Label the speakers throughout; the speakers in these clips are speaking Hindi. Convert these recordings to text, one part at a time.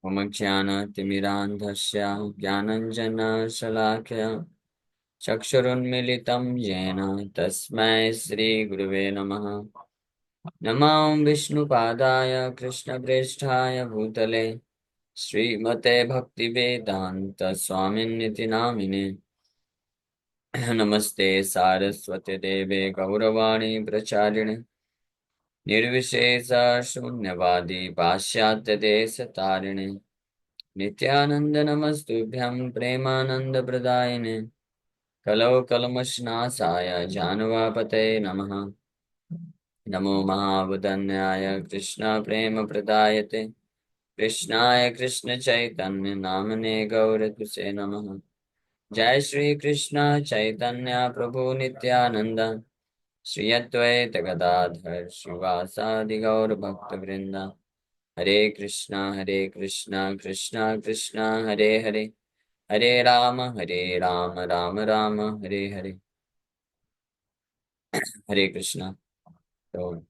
Speaker 1: मम ज्ञानतिमिरान्धस्य ज्ञानञ्जनशलाकया चक्षुरुन्मीलितं येन तस्मै श्रीगुरुवे नमः। नमो विष्णुपादाय कृष्णप्रेष्ठाय भूतले श्रीमते भक्तिवेदान्तस्वामिन्निति नामिने। नमस्ते सारस्वते देवे गौरवाणी प्रचारिणे निर्विशेषशून्यवादी पाश्चात्यदेशतारिणे नित्यानंद नमस्तुभ्यं प्रेमानंदप्रदायिने कलौ कलमशनासाय जानवापतये नमः। नमो महावदन्याय कृष्ण प्रेम प्रदायते कृष्णाय कृष्ण चैतन्य नामने गौरतुसे नमः। जय श्री कृष्ण चैतन्य प्रभु नित्यानंद श्री अद्वैत गदाधर श्रीवासादि गौर भक्त वृंदा। हरे कृष्णा कृष्णा कृष्णा हरे हरे हरे राम राम राम हरे हरे। हरे कृष्णा। तो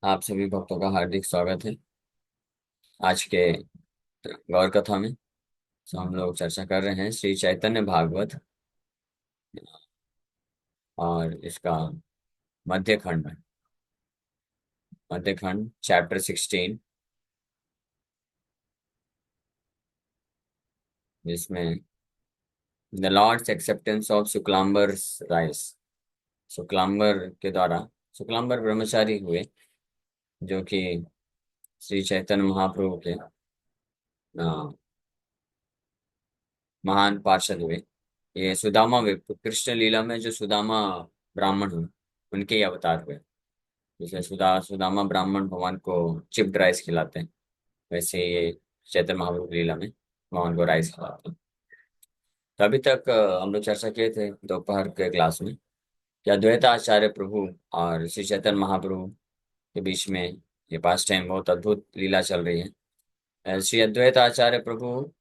Speaker 1: आप सभी भक्तों का हार्दिक स्वागत है आज के गौर कथा में। तो हम लोग चर्चा कर रहे हैं श्री चैतन्य भागवत और इसका मध्य खंड में, मध्य खंड चैप्टर 16, जिसमें the lord's acceptance of Shuklambar's rice. Shuklambar के द्वारा, शुक्लांबर ब्रह्मचारी हुए जो कि श्री चैतन्य महाप्रभु के महान पार्षद हुए। ये सुदामा कृष्ण लीला में जो सुदामा ब्राह्मण हुए उनके ही अवतार हुए। जैसे सुदामा ब्राह्मण भगवान को चिप्ड राइस खिलाते हैं, वैसे ये चैतन्य महाप्रभु की लीला में भगवान को राइस खिलाते हैं। तो अभी तक हम लोग चर्चा किए थे दोपहर के क्लास में कि अद्वैताचार्य प्रभु और श्री चैतन्य महाप्रभु के बीच में ये पास टाइम बहुत अद्भुत लीला चल रही है। श्री अद्वैताचार्य प्रभु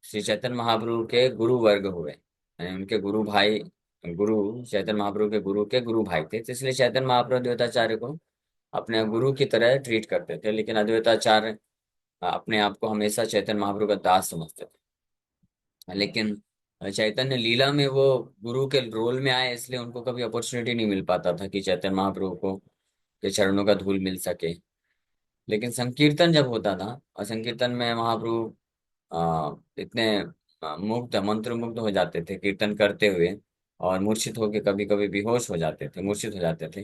Speaker 1: श्री चैतन्य महाप्रभु के गुरु वर्ग हुए, यानी उनके गुरु भाई, गुरु चैतन्य महाप्रभु के गुरु भाई थे। तो इसलिए चैतन्य महाप्रभु अद्वैताचार्य को अपने गुरु की तरह ट्रीट करते थे, लेकिन अद्वैताचार्य अपने आप को हमेशा चैतन्य महाप्रभु का दास समझते थे। लेकिन चैतन्य लीला में वो गुरु के रोल में आए, इसलिए उनको कभी अपॉर्चुनिटी नहीं मिल पाता था कि चैतन्य महाप्रभु को के चरणों का धूल मिल सके। लेकिन संकीर्तन जब होता था और संकीर्तन में महाप्रभु इतने मुग्ध मंत्र मुग्ध हो जाते थे कीर्तन करते हुए, और मूर्छित होकर कभी कभी बेहोश हो जाते थे, मूर्छित हो जाते थे।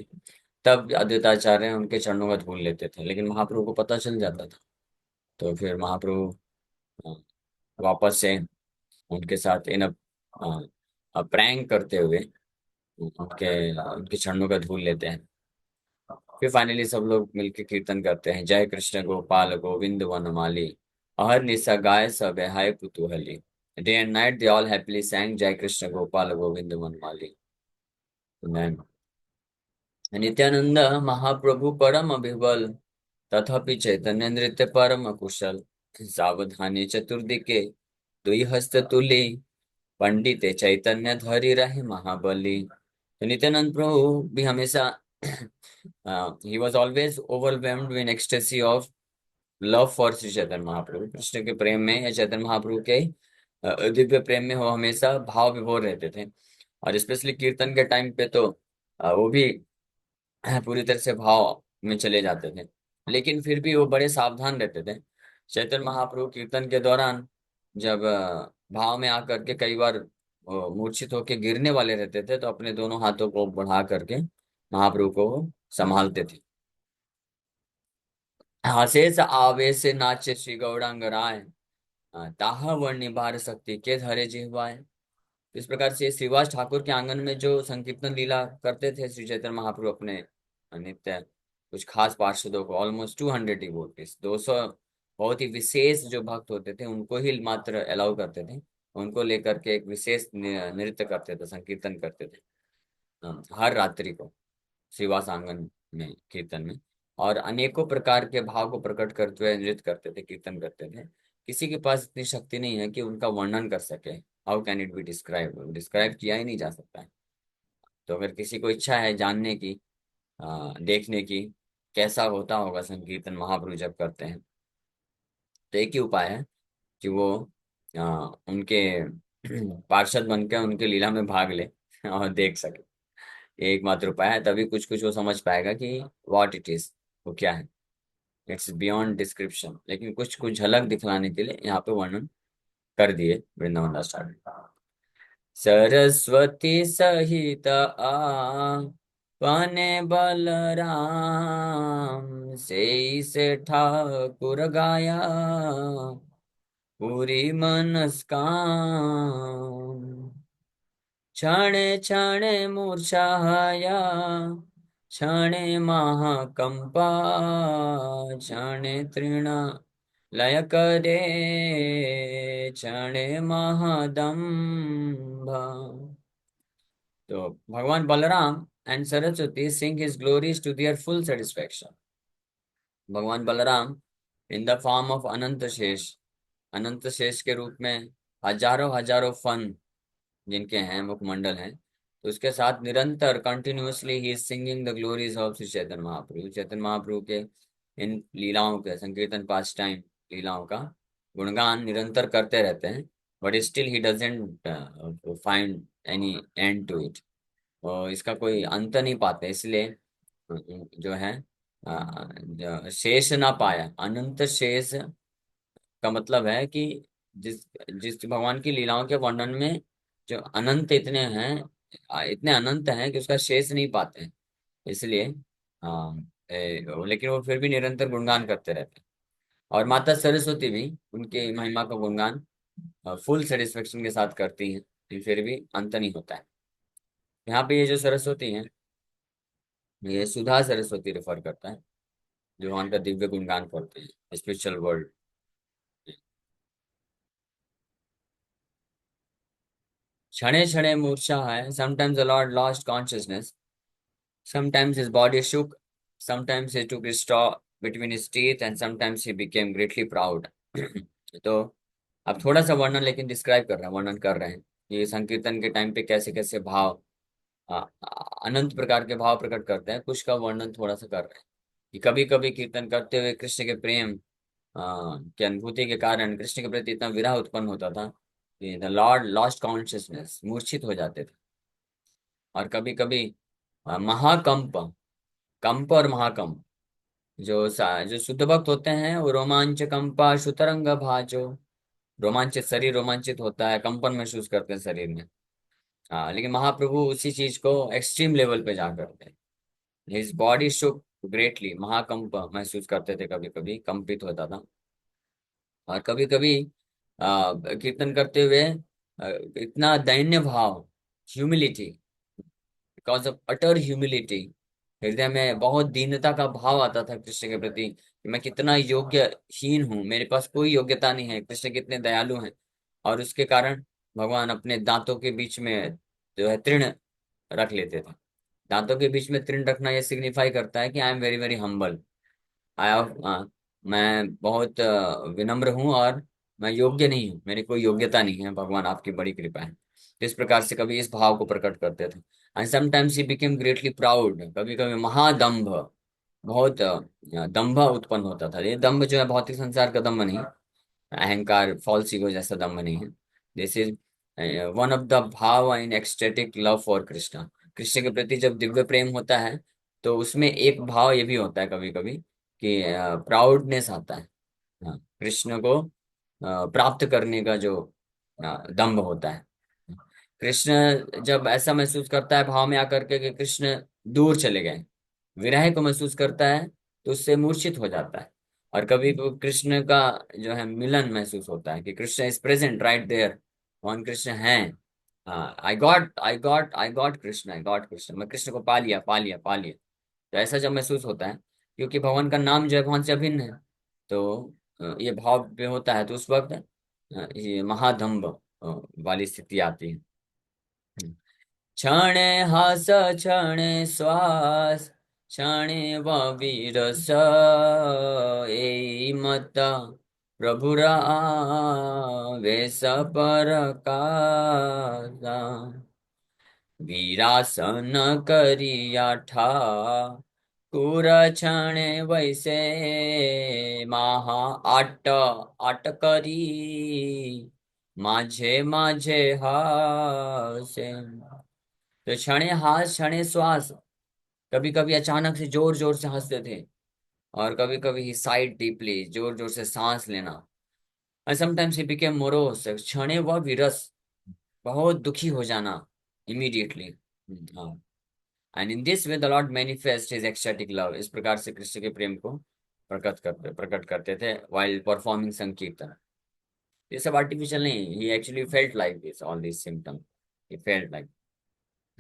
Speaker 1: तब अद्वैताचार्य उनके चरणों का धूल लेते थे, लेकिन महाप्रभु को पता चल जाता था। तो फिर महाप्रभु अ, वापस से उनके साथ इन प्रैंक करते हुए उनके उनके चरणों का धूल लेते हैं। फिर फाइनली सब लोग मिलकर कीर्तन करते हैं, जय कृष्ण गोपाल गोविंद वनमाली, अहर निशा गाय सब हाय कुतूहली। Day and night they all happily sang जय कृष्ण गोपाल गोविंद वनमाली। Then, नित्यानंद महाप्रभु परम विबल, तथापि चैतन्य नृत्य परम कुशल। सावधानी चतुर्दिके दुई हस्त तुली, पंडिते चैतन्य धरि रहे महाबली। तो नित्यानंद प्रभु भी हमेशा ही was always overwhelmed with ecstasy of love for Shri Chaitanya Mahaprabhu. Krishna के प्रेम में या चैतन्य महाप्रभु के दिव्य प्रेम में वो हमेशा भाव विभोर रहते थे। और स्पेशली कीर्तन के टाइम पे तो वो भी पूरी तरह से भाव में चले जाते थे, लेकिन फिर भी वो बड़े सावधान रहते थे। चैतन्य महाप्रभु कीर्तन के दौरान जब भाव में आकर के कई बार मूर्छित होकर गिरने वाले रहते थे, तो अपने दोनों हाथों को बढ़ा करके महाप्रभु को संभालते थे। हसेस आवेश से नाचे श्री गौरांग राय, ताहा वर्ण निबार सकती के धरे जिह्वाय। इस प्रकार से श्रीवास ठाकुर के आंगन में जो संकीर्तन लीला करते थे श्री चैतन्य महाप्रभु अपने नित्य कुछ खास पार्षदों को, ऑलमोस्ट 200 डिवोटीज, 200 बहुत ही विशेष जो भक्त होते थे उनको ही मात्र अलाउ करते थे। उनको लेकर के एक विशेष नृत्य करते थे, संकीर्तन करते थे हर रात्रि को श्रीवास आंगन में कीर्तन में। और अनेकों प्रकार के भाव को प्रकट करते हुए नृत्य करते थे, कीर्तन करते थे। किसी के पास इतनी शक्ति नहीं है कि उनका वर्णन कर सके। How can it be describe, describe किया ही नहीं जा सकता है। तो अगर किसी को इच्छा है जानने की, देखने की कैसा होता होगा संकीर्तन महाप्रभु जब करते हैं, तो एक ही उपाय है कि वो उनके पार्षद बनकर उनके लीला में भाग ले और देख सके। ये एकमात्र उपाय है, तभी कुछ कुछ वो समझ पाएगा कि व्हाट इट इज, वो क्या है। इट्स बियॉन्ड डिस्क्रिप्शन, लेकिन कुछ कुछ झलक दिखलाने के लिए यहाँ पे वर्णन कर दिए वृंदावन दास ठाकुर। सरस्वती सहित पने बलराम, से ठाकुर गाया पूरी मनस्काम। क्षणे क्षणे मूर्छाया, क्षणे महाकंपा, क्षणे तृण लय करे, क्षणे महदम्भ। तो भगवान Balaram and Saraswati sing his glories to their full satisfaction. भगवान Balaram in the form of Ananta Shesha, Ananta शेष के रूप में हजारों हजारों फन जिनके हैं, मुखमंडल हैं, तो उसके साथ निरंतर continuously he is singing the glories of Shri Chaitanya Mahaprabhu. Chaitanya Mahaprabhu के इन लीलाओं के संकीर्तन पास टाइम लीलाओं का गुणगान निरंतर करते रहते हैं। But still he doesn't find any end to it. और इसका कोई अंत नहीं पाते, इसलिए जो है शेष ना पाया। अनंत शेष का मतलब है कि जिस जिस भगवान की लीलाओं के वर्णन में जो अनंत इतने हैं, इतने अनंत हैं कि उसका शेष नहीं पाते हैं। इसलिए लेकिन वो फिर भी निरंतर गुणगान करते रहते हैं। और माता सरस्वती भी उनके महिमा का गुणगान फुल सेटिस्फेक्शन के साथ करती हैं, लेकिन फिर भी अंत नहीं होता है। यहाँ पे ये जो सरस्वती है, ये सुधा सरस्वती रेफर करता है, जो भगवान का दिव्य गुणगान करते हैं स्पिरिचुअल वर्ल्ड। क्षणे क्षणे मूर्छा है, sometimes the Lord lost consciousness, sometimes his body shook, sometimes he took his straw between his teeth, and sometimes he became greatly proud। तो अब थोड़ा सा वर्णन लेकिन डिस्क्राइब कर रहे हैं, वर्णन कर रहे हैं ये संकीर्तन के टाइम पे कैसे कैसे भाव, आ, अनंत प्रकार के भाव प्रकट करते हैं। कुछ का वर्णन थोड़ा सा कर रहे हैं कि कभी कभी कीर्तन करते हुए कृष्ण के प्रेम की अनुभूति के कारण कृष्ण के प्रति इतना विरह उत्पन्न होता था कि द लॉर्ड लॉस्ट कॉन्शियसनेस, मूर्छित हो जाते थे। और कभी कभी महाकंप, कंप और महाकंप, जो शुद्ध भक्त होते हैं वो रोमांच कंपा शुतरंग भाजो, रोमांचित शरीर रोमांचित होता है, कंपन महसूस करते हैं शरीर में। हाँ, लेकिन महाप्रभु उसी चीज को एक्सट्रीम लेवल पे जा करते हैं। हिज बॉडी शुक ग्रेटली, महाकंप महसूस करते थे, कभी कभी कंपित होता था। और कभी कभी कीर्तन करते हुए इतना दैन्य भाव, humility, because of utter humility, हृदय में बहुत दीनता का भाव आता था कृष्ण के प्रति कि मैं कितना योग्यहीन हूँ, मेरे पास कोई योग्यता नहीं है, कृष्ण कितने दयालु हैं। और उसके कारण भगवान अपने दांतों के बीच में जो है तृण रख लेते थे। दांतों के बीच में तृण रखना ये सिग्निफाई करता है कि I am very very humble, मैं बहुत विनम्र हूँ और मैं योग्य नहीं हूँ, मेरी कोई योग्यता नहीं है, भगवान आपकी बड़ी कृपा है। तो इस प्रकार से कभी इस भाव को प्रकट करते थे। And sometimes he became greatly proud, कभी कभी महादम्भ, बहुत दंभ उत्पन्न होता था। ये दंभ जो है भौतिक संसार का दंभ नहीं, अहंकार फॉल्स ईगो जैसा दंभ नहीं है। This is one of the भाव in ecstatic love for Krishna. Krishna के प्रति जब दिव्य प्रेम होता है तो उसमें एक भाव ये भी होता है कभी कभी कि प्राउडनेस आता है। हाँ, कृष्ण को प्राप्त करने का जो दंभ होता है। कृष्ण जब ऐसा महसूस करता है भाव में आकर के कि कृष्ण दूर चले गए, विरह को महसूस करता है, तो उससे मूर्छित हो जाता है। और कभी तो कृष्ण का जो है मिलन महसूस होता है कि Krishna is present right there, भगवान कृष्ण हैं। हाँ, I got Krishna, I got Krishna, मैं कृष्ण को पा लिया पा लिया पा लिया। तो ऐसा जब महसूस होता है, क्योंकि भगवान का नाम जो है भगवान से अभिन्न है, तो ये भाव भी होता है, तो उस वक्त ये महादम्भ वाली स्थिति आती है। क्षणे हास क्षणे श्वास, क्षणे वीरस, मत प्रभुरा वेश पर वीरासन करिया ठा, कुरछणे वैसे महा आट आट करी माझे माझे हासे। तो क्षणे हास क्षणे श्वास, कभी कभी अचानक से जोर जोर से हंसते थे, और कभी कभी ही साइड डीपली, जोर जोर से सांस लेना। And sometimes he became morose, क्षणे व विरस, बहुत दुखी हो जाना इमीडिएटली। हाँ। And in this way the Lord manifest his ecstatic love, इस प्रकार से कृष्ण के प्रेम को प्रकट करते थे वाइल परफॉर्मिंग संकीर्तन। ये सब आर्टिफिशियल नहीं, he actually felt like this all this symptom, he felt like.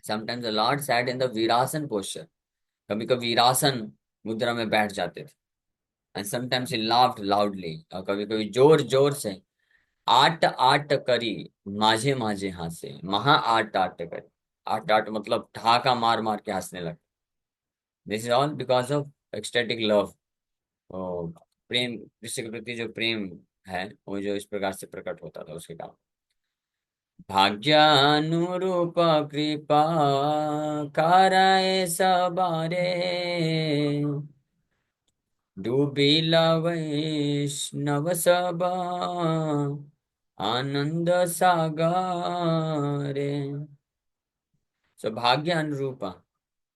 Speaker 1: Sometimes the lord sat in the virasana posture, कभी कभी वीरासन मुद्रा में बैठ जाते थे। And sometimes he laughed loudly, और कभी कभी जोर जोर से आट आट करी माझे माझे हासे, महा आट आट करी। आट आट मतलब ठहाका मार मार के हंसने लगे। This is all because of ecstatic love. प्रेम, कृष्ण के प्रति जो प्रेम है वो जो इस प्रकार से प्रकट होता था उसके कारण। भाग्यानुरूप कृपा कराए सबारे, डूबिला वैष्णव सबा आनंद सागरे। सो भाग्य अनुरूपा,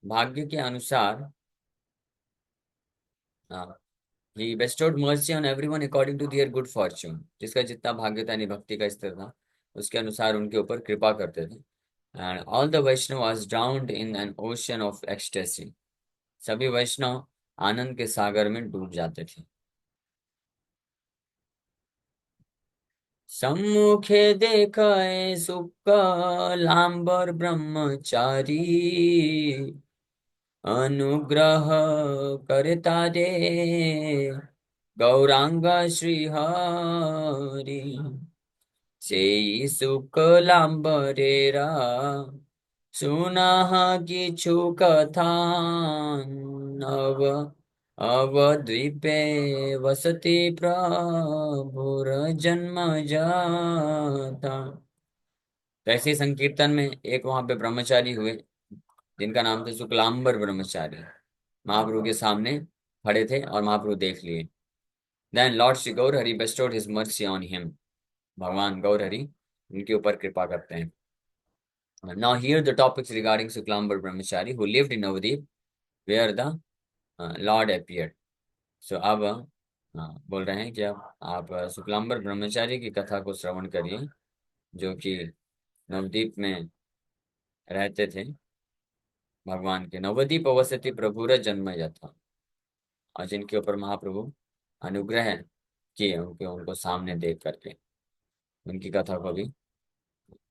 Speaker 1: भाग्य के अनुसार, he bestowed mercy on everyone according to their good fortune, जिसका जितना भाग्य था, यानी भक्ति का स्तर था, उसके अनुसार उनके ऊपर कृपा करते थे। And all the Vaishnava was drowned in an ocean of ecstasy, सभी वैष्णव आनंद के सागर में डूब जाते थे। सम्मुखे देखे सुख लांबर ब्रह्मचारी, अनुग्रह करता दे गौरांग श्रीहरि। सेई शुक्लांबरेरा सुनः किछु कथा, नव अवद्वीपे वसति प्रभुर जन्म जाता। तो ऐसे ही संकीर्तन में एक वहां पे ब्रह्मचारी हुए, जिनका नाम था शुक्लांबर ब्रह्मचारी। महाप्रभु के सामने खड़े थे और महाप्रभु देख लिए। Then lord Shri Gaur Hari bestowed his mercy on him, भगवान गौर हरि उनके ऊपर कृपा करते हैं। Now here the topics regarding Shuklambar Brahmachari who lived in Navadwip where the lord appeared. So अब बोल रहे हैं कि अब आप शुक्लांबर ब्रह्मचारी की कथा को श्रवण करिए, जो कि नवदीप में रहते थे। भगवान के नवदीप अवसति प्रभुर जन्म यथा, और जिनके ऊपर महाप्रभु अनुग्रह किए, उनके उनको सामने देख करके उनकी कथा को भी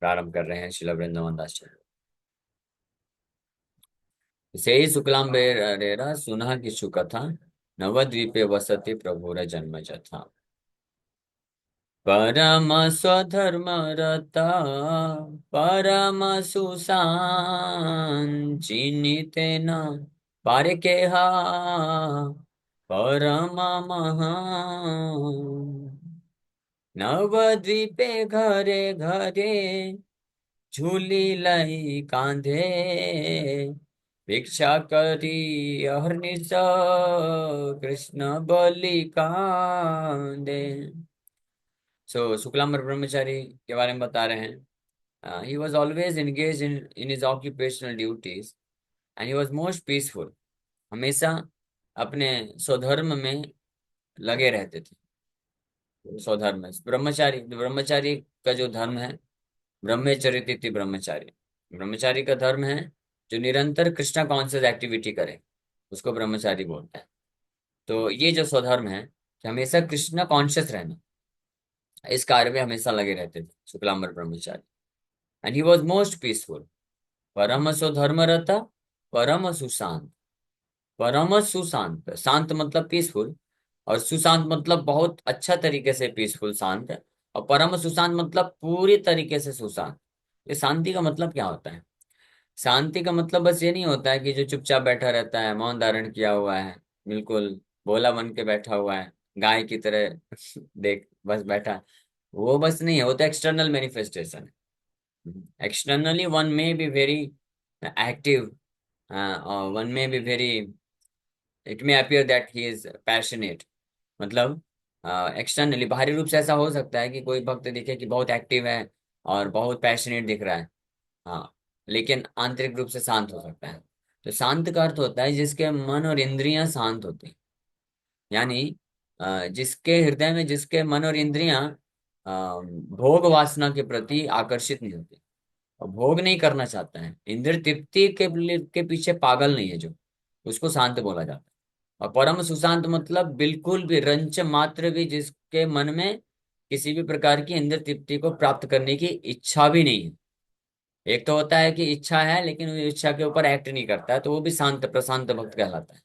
Speaker 1: प्रारंभ कर रहे हैं श्रील वृंदावन दास जी। से ही शुक्लांबरेरा सुना किशु कथा, नवद्वीपे वसति प्रभुर जन्म जथा। परम स्वधर्म रता परम सुशांत, चिन्हिते न पारे केहा परम महान। नवद्वीपे घरे घरे झूली लई कांधे, भिक्षा करी अहर्निश कृष्ण बलि कांदे। सो शुक्लांबर ब्रह्मचारी के बारे में बता रहे हैं। ही was always engage in his occupational duties and he was most peaceful, हमेशा अपने स्वधर्म में लगे रहते थे। स्वधर्म ब्रह्मचारी, ब्रह्मचारी का जो धर्म है, ब्रह्मचरित ब्रह्मचारी, ब्रह्मचारी का धर्म है जो निरंतर कृष्णा कॉन्शियस एक्टिविटी करे, उसको ब्रह्मचारी बोलते हैं। तो ये जो स्वधर्म है कि हमेशा कृष्णा कॉन्शियस रहना, इस कार्य में हमेशा लगे रहते थे शुक्लांबर ब्रह्मचारी। And he was most peaceful, परम स्वधर्म रहता, परम सुशांत। परम सुशांत, शांत मतलब पीसफुल, और सुशांत मतलब बहुत अच्छा तरीके से पीसफुल शांत है, और परम सुशांत मतलब पूरी तरीके से सुशांत। ये शांति का मतलब क्या होता है? शांति का मतलब बस ये नहीं होता है कि जो चुपचाप बैठा रहता है, मौन धारण किया हुआ है, बिल्कुल भोला बन के बैठा हुआ है, गाय की तरह देख बस बैठा, वो बस नहीं है, वो तो एक्सटर्नल मैनिफेस्टेशन है। Externally, one may be very active, or one may be very it may appear that he is passionate, मतलब एक्सटर्नली बाहरी रूप से ऐसा हो सकता है कि कोई भक्त दिखे कि बहुत एक्टिव है और बहुत पैशनेट दिख रहा है, हाँ, लेकिन आंतरिक रूप से शांत हो सकता है। तो शांत का अर्थ होता है जिसके मन और इंद्रियां शांत होती हैं, यानी जिसके हृदय में, जिसके मन और इंद्रियां भोग वासना के प्रति आकर्षित नहीं होती और भोग नहीं करना चाहता है, इंद्रिय तृप्ति के पीछे पागल नहीं है, जो उसको शांत बोला जाता है। और परम सुशांत मतलब बिल्कुल भी रंच मात्र भी जिसके मन में किसी भी प्रकार की इंद्रिय तृप्ति को प्राप्त करने की इच्छा भी नहीं है। एक तो होता है कि इच्छा है लेकिन वो इच्छा के ऊपर एक्ट नहीं करता है, तो वो भी शांत प्रशांत भक्त कहलाता है,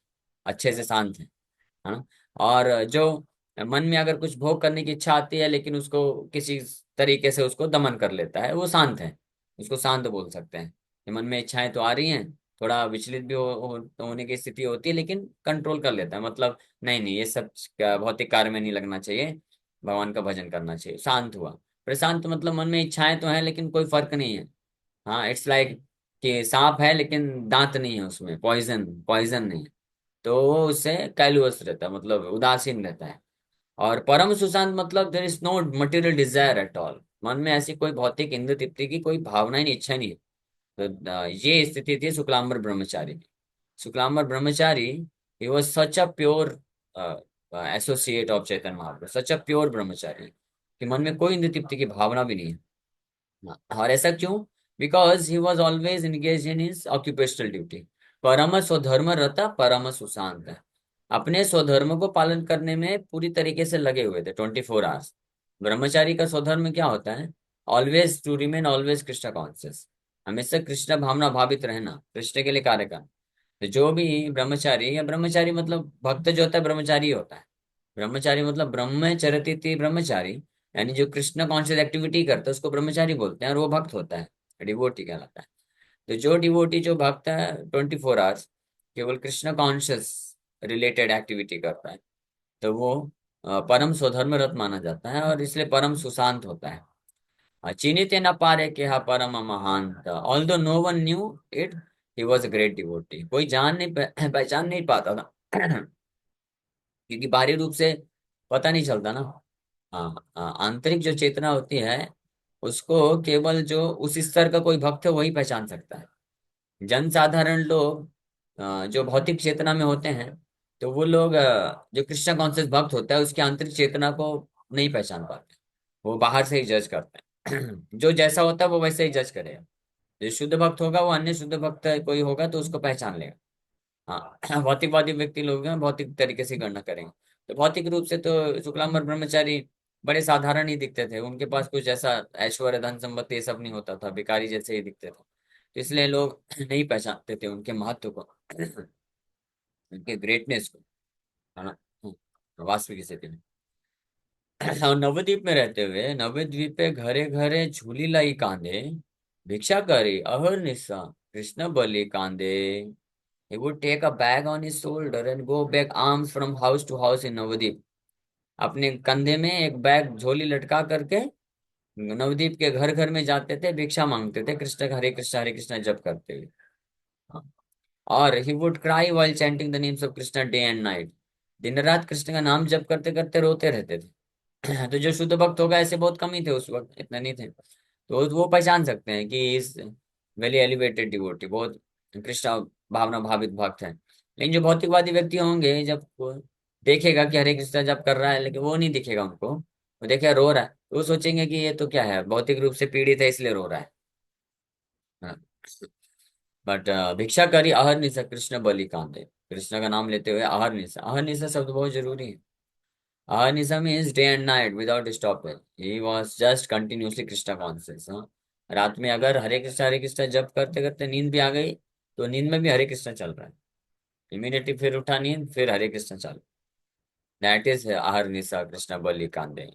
Speaker 1: अच्छे से शांत है ना। और जो मन में अगर कुछ भोग करने की इच्छा आती है लेकिन उसको किसी तरीके से उसको दमन कर लेता है, वो शांत है, उसको शांत बोल सकते हैं। कि मन में इच्छाएं तो आ रही हैं, थोड़ा विचलित भी होने की स्थिति होती है, लेकिन कंट्रोल कर लेता है, मतलब नहीं नहीं, ये सब भौतिक कार्य में नहीं लगना चाहिए, भगवान का भजन करना चाहिए, शांत हुआ। प्रशांत मतलब मन में इच्छाएं तो हैं लेकिन कोई फर्क नहीं है। हाँ, इट्स लाइक कि सांप है लेकिन दांत नहीं है उसमें, पॉइजन पॉइजन नहीं है, तो वो उससे कैलुअस रहता है, मतलब उदासीन रहता है। और परम सुशांत मतलब there is no material desire at all, मन में ऐसी कोई भौतिक इंद्र तृप्ति की कोई भावना ही नहीं, इच्छा नहीं है। तो ये स्थिति थी शुक्लांबर ब्रह्मचारी की। शुक्लांबर ब्रह्मचारी, he was such a pure associate of Chaitanya Mahaprabhu, such a pure ब्रह्मचारी, कि मन में कोई इंद्र तृप्ति की भावना भी नहीं है। हाँ, और ऐसा क्यों? Because he was always engage in his occupational duty. परम स्वधर्म रता परम सुशांत है, अपने स्वधर्म को पालन करने में पूरी तरीके से लगे हुए थे 24 आवर्स। ब्रह्मचारी का स्वधर्म क्या होता है? Always to remain always Krishna conscious, हमेशा कृष्ण भावना भावित रहना, कृष्ण के लिए कार्य करना। तो जो भी ब्रह्मचारी, या ब्रह्मचारी मतलब भक्त जो होता है ब्रह्मचारी होता है। ब्रह्मचारी मतलब ब्रह्मचरति ब्रह्मचारी, यानी जो कृष्ण कॉन्शियस एक्टिविटी करता है उसको ब्रह्मचारी बोलते हैं, और वो भक्त होता है, डिवोटी कहलाता है। तो जो डिवोटी, जो भक्त है 24 आवर्स केवल कृष्ण कॉन्शियस रिलेटेड एक्टिविटी करता है, तो वो परम स्वधर्मरत माना जाता है, और इसलिए परम सुशांत होता है। चिन्हित न पारे के हा परम महान, although no one knew it, he was a great devotee, कोई जान नहीं पहचान नहीं पाता था क्योंकि बाहरी रूप से पता नहीं चलता ना। हाँ हाँ, आंतरिक जो चेतना होती है उसको केवल जो उस स्तर का कोई भक्त है वही पहचान सकता है। जन साधारण लोग जो भौतिक चेतना में होते हैं, तो वो लोग जो कृष्ण कॉन्शियस भक्त होता है उसकी आंतरिक चेतना को नहीं पहचान पाते, वो बाहर से ही जज करते हैं जो जैसा होता है वो वैसे ही जज करेगा। जो शुद्ध भक्त होगा वो अन्य शुद्ध भक्त कोई होगा तो उसको पहचान लेगा। हाँ भौतिकवादी व्यक्ति लोग हैं, भौतिक तरीके से गणना करेंगे। तो भौतिक रूप से तो शुक्लांबर ब्रह्मचारी बड़े साधारण ही दिखते थे, उनके पास कुछ ऐसा ऐश्वर्य धन संपत्ति ये सब नहीं होता था, भिखारी जैसे ही दिखते थे, तो इसलिए लोग नहीं पहचानते थे उनके महत्व को उनके ग्रेटनेस को, है ना। वास्तविक स्थिति में और नवद्वीप में रहते हुए, नवद्वीप पे घरे घरे झूली लाई कांदे, भिक्षा करी अहर्निशा कृष्ण बलि कांदे। He would take a bag on his shoulder and go back arms from house to house in Nabadwip. अपने कंधे में एक बैग झोली लटका करके नवद्वीप के घर घर में जाते थे, भिक्षा मांगते थे, कृष्ण हरे कृष्ण जप करते हुए। हाँ। और he would cry while chanting the names of Krishna day and night, दिन रात कृष्ण का नाम जप करते करते रोते रहते थे तो जो शुद्ध भक्त होगा, ऐसे बहुत कम ही थे उस वक्त, इतने नहीं थे, तो वो पहचान सकते हैं कि इस वेरी एलिवेटेड डिवोटी, बहुत कृष्ण भावना भावित भक्त है। लेकिन जो भौतिकवादी व्यक्ति होंगे, जब वो देखेगा कि हरे कृष्ण जब कर रहा है लेकिन वो नहीं दिखेगा उनको, वो देखेगा रो रहा है, तो वो सोचेंगे कि ये तो क्या है, भौतिक रूप से पीड़ित है इसलिए रो रहा है। बट भिक्षा करी अहर्निशा कृष्ण बलि कांदे, कृष्ण का नाम लेते हुए अहर्निशा, अहर्निशा शब्द बहुत जरूरी है। अहर्निशा means day and night without stoppage, he was just continuously Krishna conscious. रात में अगर हरे कृष्ण जप करते करते नींद भी आ गई, तो नींद में भी हरे कृष्ण चल रहा है, इमीडिएटली फिर उठा नींद, फिर हरे कृष्ण चल, दैट इज अहर्निशा कृष्ण बलि कांदे।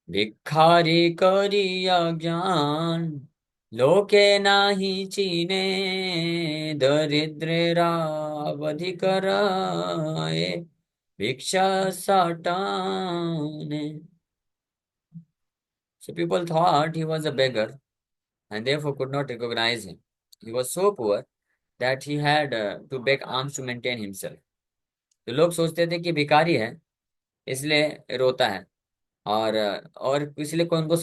Speaker 1: भिखारी करिया ज्ञान लोके नाही चीने, दरिद्रेरावधि कराए भिक्षा साटाने। So people thought he was a beggar and therefore could not recognize him. He was so poor that he had to beg alms to maintain himself. तो लोग सोचते थे कि भिखारी है इसलिए रोता है, और इसलिए कोई उनको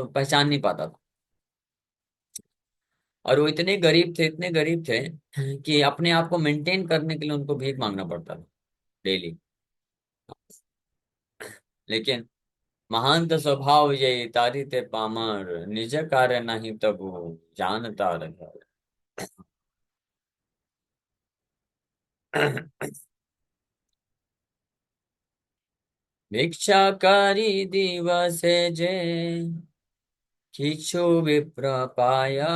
Speaker 1: पहचान नहीं पाता था। और वो इतने गरीब थे, इतने गरीब थे कि अपने आप को मेंटेन करने के लिए उनको भीख मांगना पड़ता था डेली। लेकिन महान स्वभाव ये तारिते पामर, निज कार्य नहीं तबु जानता रहे। भिक्षाकारी दिवसे जे किछु विप्र पाया,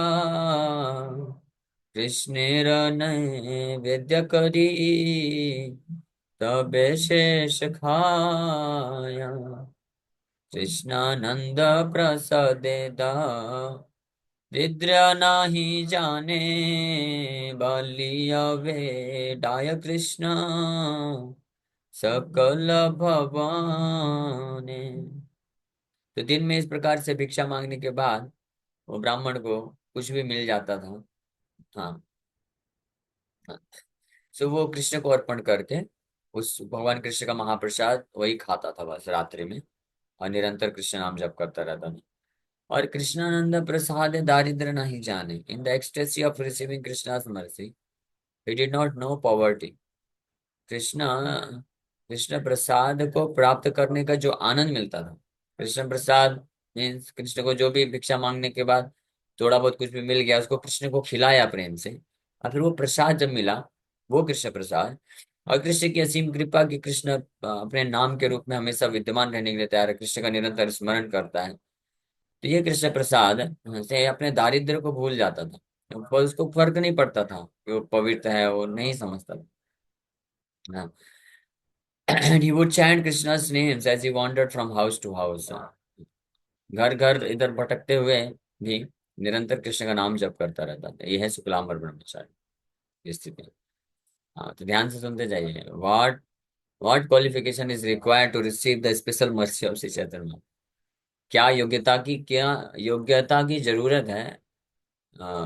Speaker 1: कृष्णेर नैवेद्य करी तबे शेष खाया। कृष्णानंद प्रसादेदा निद्रा नाही जाने, बलिया वे डाय कृष्ण सकल भवाने। तो दिन में इस प्रकार से भिक्षा मांगने के बाद वो ब्राह्मण को कुछ भी मिल जाता था। हाँ, हाँ। सो वो कृष्ण को अर्पण करके उस भगवान कृष्ण का महाप्रसाद वही खाता था बस रात्रि में, और निरंतर कृष्ण नाम जप करता रहता था। और कृष्णानंद प्रसाद दारिद्र नहीं जाने, in the ecstasy of receiving Krishna's mercy he did not know poverty। Krishna Krishna प्रसाद को प्राप्त करने का जो आनंद मिलता था, कृष्ण प्रसाद मीन्स कृष्ण को जो भी भिक्षा मांगने के बाद थोड़ा बहुत कुछ भी मिल गया उसको कृष्ण को खिलाया प्रेम से, और फिर वो प्रसाद जब मिला, वो कृष्ण प्रसाद, और कृष्ण की असीम कृपा की कृष्ण अपने नाम के रूप में हमेशा विद्यमान रहने के लिए तैयार है, कृष्ण का निरंतर स्मरण करता है। तो ये कृष्ण प्रसाद से अपने दारिद्र्य को भूल जाता था, पर उसको फर्क नहीं पड़ता था कि वो पवित्र है, वो नहीं समझता था। हाँ। And he would chant Krishna's names as he wandered from house to house। घर घर इधर भटकते हुए भी निरंतर कृष्ण का नाम जप करता रहता था। यह है शुक्लांबर ब्रह्मचारी की स्थिति। हाँ, तो ध्यान से सुनते जाइए। What qualification is required to receive the special mercy of Shri Chaitanya. क्या योग्यता की जरूरत है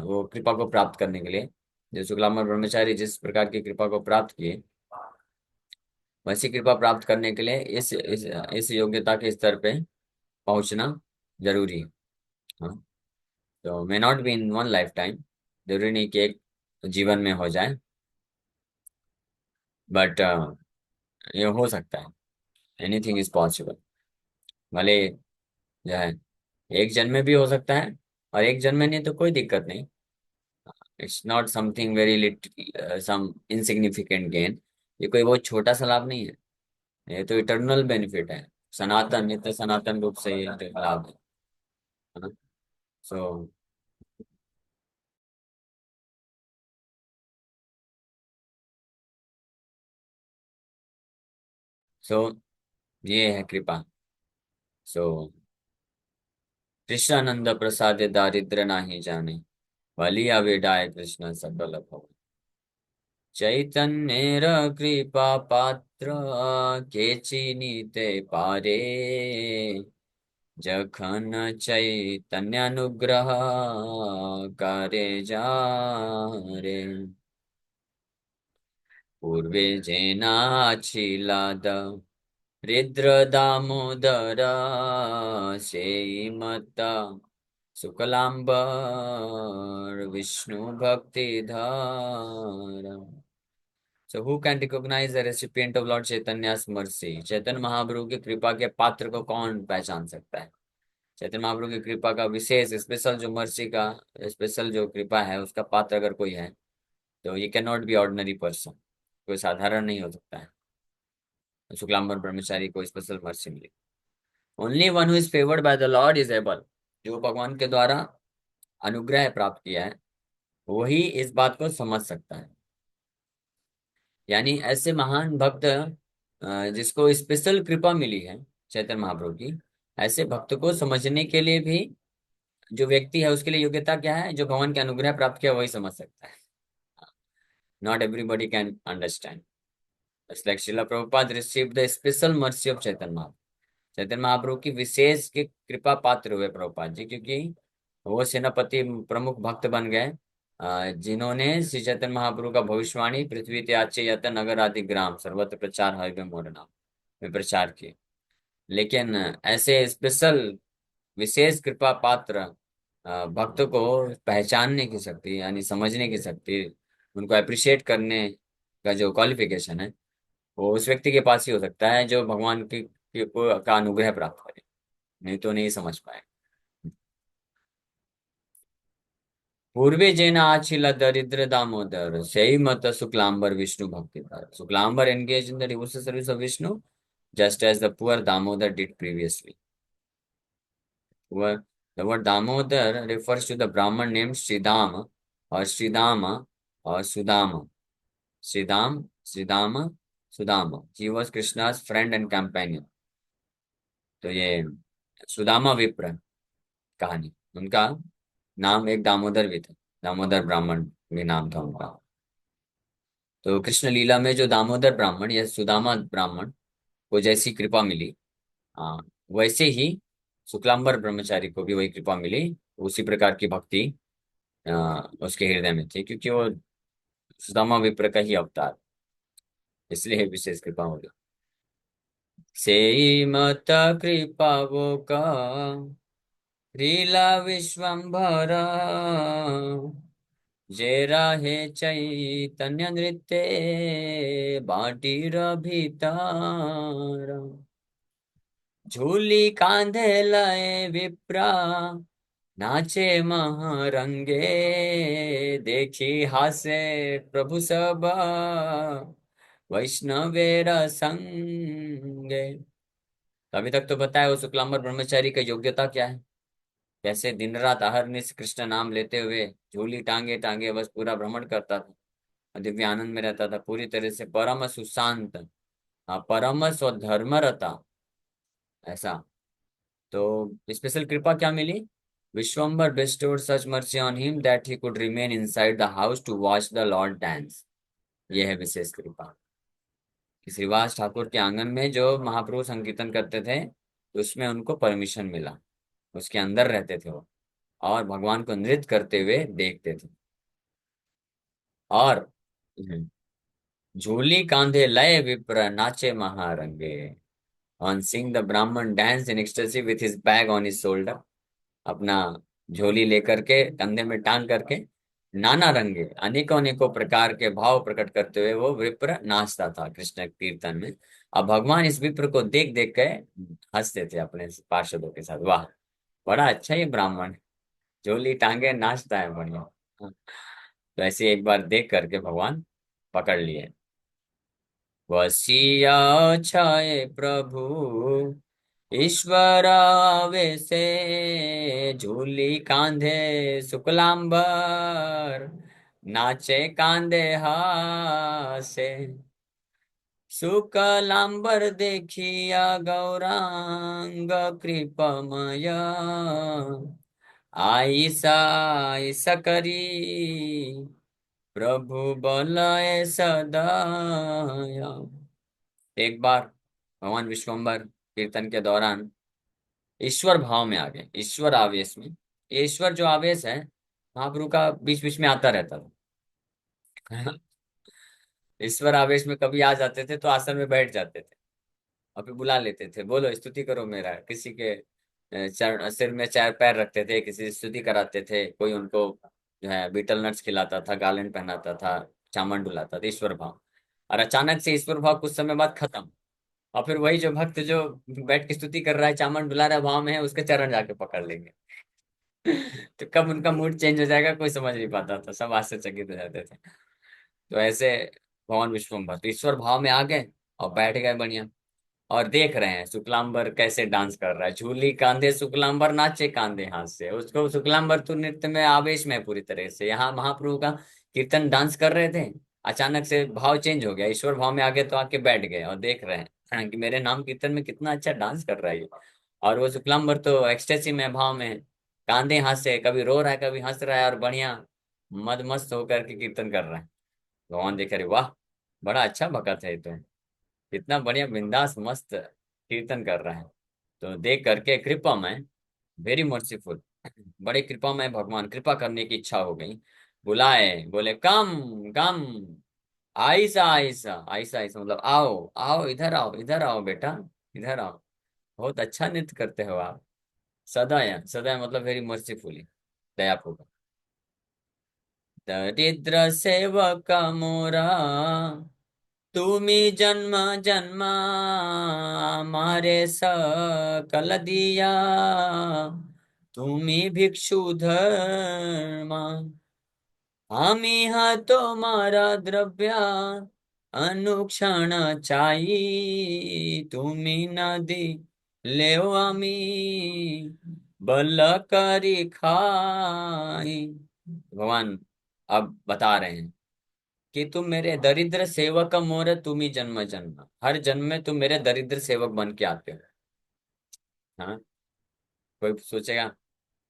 Speaker 1: वो कृपा को प्राप्त करने के लिए। जो शुक्लांबर ब्रह्मचारी जिस प्रकार की कृपा को प्राप्त किए, वैसी कृपा प्राप्त करने के लिए इस योग्यता के स्तर पे पहुंचना जरूरी है। हाँ, तो may not be in one life time, जरूरी नहीं कि एक जीवन में हो जाए, बट ये हो सकता है। Anything is possible. भले जो है एक जन्म में भी हो सकता है, और एक जन्म में नहीं तो कोई दिक्कत नहीं। It's not something very little some insignificant gain. ये कोई बहुत छोटा सा लाभ नहीं है, ये तो इटर्नल बेनिफिट है, सनातन नित्य सनातन रूप से ये लाभ है ना। सो सो ये है कृपा। सो कृष्णानंद प्रसाद दारिद्र नाही जाने, बलिया वेडाय कृष्ण सकल भव। चैतन्येर कृपा पात्र केचिनीते पारे, जखन चैतन्यानुग्रह करे जा रे। पूर्वे जेनाच्छिलाद हृद्र Damodar सेयिमत्त Shuklambar Vishnu भक्तिधार। So who can recognize the recipient of Lord Chaitanya's mercy? Chaitanya Mahaprabhu की कृपा के पात्र को कौन पहचान सकता है? चैतन्य महाप्रभु की कृपा का विशेष स्पेशल जो मर्सी का स्पेशल जो कृपा है उसका पात्र अगर कोई है, तो ये can not be ordinary person, कोई साधारण नहीं हो सकता है। शुक्लांबर ब्रह्मचारी को स्पेशल मर्सी मिली। Only one who is favoured by the lord is able. जो भगवान के द्वारा अनुग्रह प्राप्त किया है वही इस बात को समझ सकता है। यानी ऐसे महान भक्त जिसको स्पेशल कृपा मिली है चैतन्य महाप्रभु की, ऐसे भक्त को समझने के लिए भी जो व्यक्ति है उसके लिए योग्यता क्या है, जो भगवान के अनुग्रह प्राप्त किया वही समझ सकता है। Not everybody can understand. It's like Srila Prabhupada received the special mercy of Chaitanya Mahaprabhu। Chaitanya Mahaprabhu की विशेष के कृपा पात्र हुए प्रभुपाद जी, क्योंकि वो सेनापति प्रमुख भक्त बन गए, जिन्होंने श्री चैतन्य महाप्रभु का भविष्यवाणी पृथ्वी त्याचे यत नगर आदि ग्राम सर्वत्र प्रचार हरिवे मोर नाम में प्रचार किए। लेकिन ऐसे स्पेशल विशेष कृपा पात्र भक्त को पहचानने की शक्ति यानी समझने की शक्ति, उनको अप्रिशिएट करने का जो क्वालिफिकेशन है, वो उस व्यक्ति के पास ही हो सकता है जो भगवान का अनुग्रह प्राप्त करे, नहीं तो नहीं समझ पाए। पूर्वे जैन आछिल दरिद्र दामोदर सही मत शुक्लांबर विष्णु भक्ति Shuklambar engage in the devotional service of Vishnu just as the poor Damodar did previously. The word Damodar refers to the Brahman named Sridhama or Sridhama or Sudama. Sridhama, Sudama. He was Krishna's friend and companion. तो ये सुदामा विप्र कहानी, उनका नाम एक दामोदर भी था, दामोदर ब्राह्मण भी नाम था उनका। तो कृष्ण लीला में जो दामोदर ब्राह्मण या सुदामा ब्राह्मण को जैसी कृपा मिली, हाँ, वैसे ही शुक्लांबर ब्रह्मचारी को भी वही कृपा मिली, उसी प्रकार की भक्ति उसके हृदय में थी, क्योंकि वो सुदामा विप्र का ही अवतार, इसलिए विशेष कृपा होगी। से मत कृपा वो का लीला विश्वम्भर जे राहे चैतन्य नृत्य बाटीर भीतर झूली कांधे लय विप्रा नाचे महारंगे देखी हासे प्रभु सब वैष्णवेर संगे। तो अभी तक तो बताया वो शुक्लांबर ब्रह्मचारी का योग्यता क्या है, कैसे दिन रात अहरनिश कृष्ण नाम लेते हुए झूली टांगे टांगे बस पूरा भ्रमण करता था और दिव्य आनंद में रहता था, पूरी तरह से परम सुशांत, परम स्वधर्मरता, ऐसा। तो स्पेशल कृपा क्या मिली? Vishwambar bestowed such mercy on him that he could remain inside the house to watch the Lord dance। यह है विशेष कृपा कि श्रीवास ठाकुर के आंगन में जो महाप्रभु संकीर्तन करते थे, उसमें उनको परमिशन मिला, उसके अंदर रहते थे वो, और भगवान को नृत्य करते हुए देखते थे। और झूली कांधे लय विप्र नाचे महारंगे, ऑन सिंग द ब्राह्मण dance in ecstasy with his bag on his shoulder. अपना झोली लेकर के कंधे में टांग करके नाना रंगे अनेकों अनेकों प्रकार के भाव प्रकट करते हुए वो विप्र नाचता था कृष्ण कीर्तन में। अब भगवान इस विप्र को देख देख के हंसते थे अपने पार्षदों के साथ, वाह बड़ा अच्छा ये ब्राह्मण, झोली टांगे नाचता है बढ़िया। तो ऐसे एक बार देख करके भगवान पकड़ लिए। वसिया छाए प्रभु ईश्वर आवेशे झूली कांधे शुक्लांबर नाचे कांधे हासे शुक्लांबर देखिया गौरांग कृपमय आईसा ऐसा करी प्रभु बोलाए सदाया। एक बार भगवान विश्वम्बर कीर्तन के दौरान ईश्वर भाव में आ गए, ईश्वर आवेश में। ये ईश्वर जो आवेश है महाप्रभु का बीच बीच में आता रहता था। ईश्वर आवेश में कभी आ जाते थे तो आसन में बैठ जाते थे और फिर बुला लेते थे, बोलो स्तुति करो मेरा, किसी के चरण सिर में चार पैर रखते थे, किसी से स्तुति कराते थे, कोई उनको जो है बीटल नट्स खिलाता था, गार्लेंड पहनाता था, चामन डुलाता था, ईश्वर भाव। और अचानक से ईश्वर भाव कुछ समय बाद खत्म, और फिर वही जो भक्त जो बैठ के स्तुति कर रहा है, चामन डुला रहा भाव में है, उसके चरण जाके पकड़ लेंगे। तो कब उनका मूड चेंज हो जाएगा कोई समझ नहीं पाता था, सब आश्चर्यचकित हो जाते थे। तो ऐसे भगवान विश्वम्भर तो ईश्वर भाव में आ गए और बैठ गए बढ़िया, और देख रहे हैं शुक्लांबर कैसे डांस कर रहा है, झूली कांधे शुक्लांबर नाचे कांधे हाथ से। उसको शुक्लांबर तो नृत्य में आवेश में है पूरी तरह से, यहाँ महाप्रभु का कीर्तन डांस कर रहे थे, अचानक से भाव चेंज हो गया, ईश्वर भाव में आ गए तो आके बैठ गए और देख रहे हैं कि मेरे नाम कीर्तन में कितना अच्छा डांस कर रहा है ये। और वो शुक्लांबर तो एक्सटेसी में भाव में, कांधे हाथ से कभी रो रहा है कभी हंस रहा है, और बढ़िया मद मस्त होकर के कीर्तन कर रहा है। भगवान देख रहे, वाह बड़ा अच्छा भगत है ये तो, इतना बढ़िया बिंदास मस्त कीर्तन कर रहा है। तो देख करके कृपा में, वेरी मर्सीफुल, बड़े कृपा में भगवान कृपा करने की इच्छा हो गई, बुलाए, बोले कम कम, आयसा आयसा आयसा आयसा, मतलब आओ आओ, इधर आओ, इधर आओ बेटा, इधर आओ, बहुत अच्छा नृत्य करते हो आप। सदा, सदा मतलब वेरी मर्सीफुली, दयापूर्वक। दरिद्र सेवक मोरा, तुमी जन्म जन्मा, मारे सकल दिया, तुमी भिक्षु धर्मा, आम्ही हा तुम्हारा द्रव्या, अनुक्षण चाई, तुम्ही नदी लेव आम्ही, बल करी खाई। भगवान अब बता रहे हैं कि तुम मेरे दरिद्र सेवक मोर, तुम ही जन्म जन्म, हर जन्म में तुम मेरे दरिद्र सेवक बन के आते हो। हाँ, कोई सोचेगा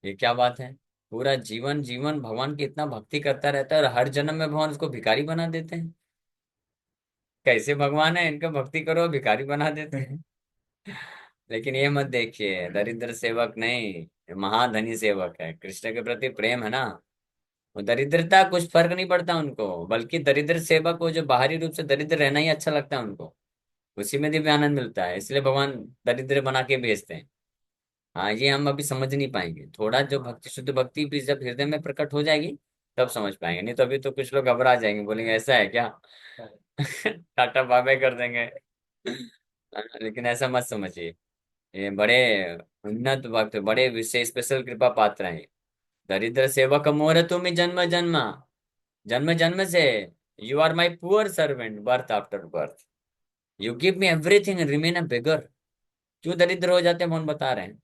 Speaker 1: ये क्या बात है, पूरा जीवन जीवन भगवान की इतना भक्ति करता रहता है और हर जन्म में भगवान उसको भिखारी बना देते हैं। कैसे भगवान है, इनका भक्ति करो भिखारी बना देते हैं। लेकिन ये मत देखिए, दरिद्र सेवक नहीं, ये महाधनी सेवक है, कृष्ण के प्रति प्रेम है ना। वो दरिद्रता कुछ फर्क नहीं पड़ता उनको, बल्कि दरिद्र सेवक को जो बाहरी रूप से दरिद्र रहना ही अच्छा लगता है उनको, उसी में दिव्य आनंद मिलता है, इसलिए भगवान दरिद्र बना के भेजते हैं। हाँ, ये हम अभी समझ नहीं पाएंगे, थोड़ा जो भक्ति, शुद्ध भक्ति भी जब हृदय में प्रकट हो जाएगी तब समझ पाएंगे, नहीं तो अभी तो कुछ लोग घबरा जाएंगे, बोलेंगे ऐसा है क्या। टाटा बाय कर देंगे। लेकिन ऐसा मत समझिए, ये बड़े उन्नत भक्त, बड़े विशेष स्पेशल कृपा पात्र हैं। दरिद्र सेवक मोर तुम जन्म जन्मा, जन्म जन्म से, you are my poor servant birth after birth, you give me everything and remain a beggar. क्यों दरिद्र हो जाते हैं, मोहन बता रहे हैं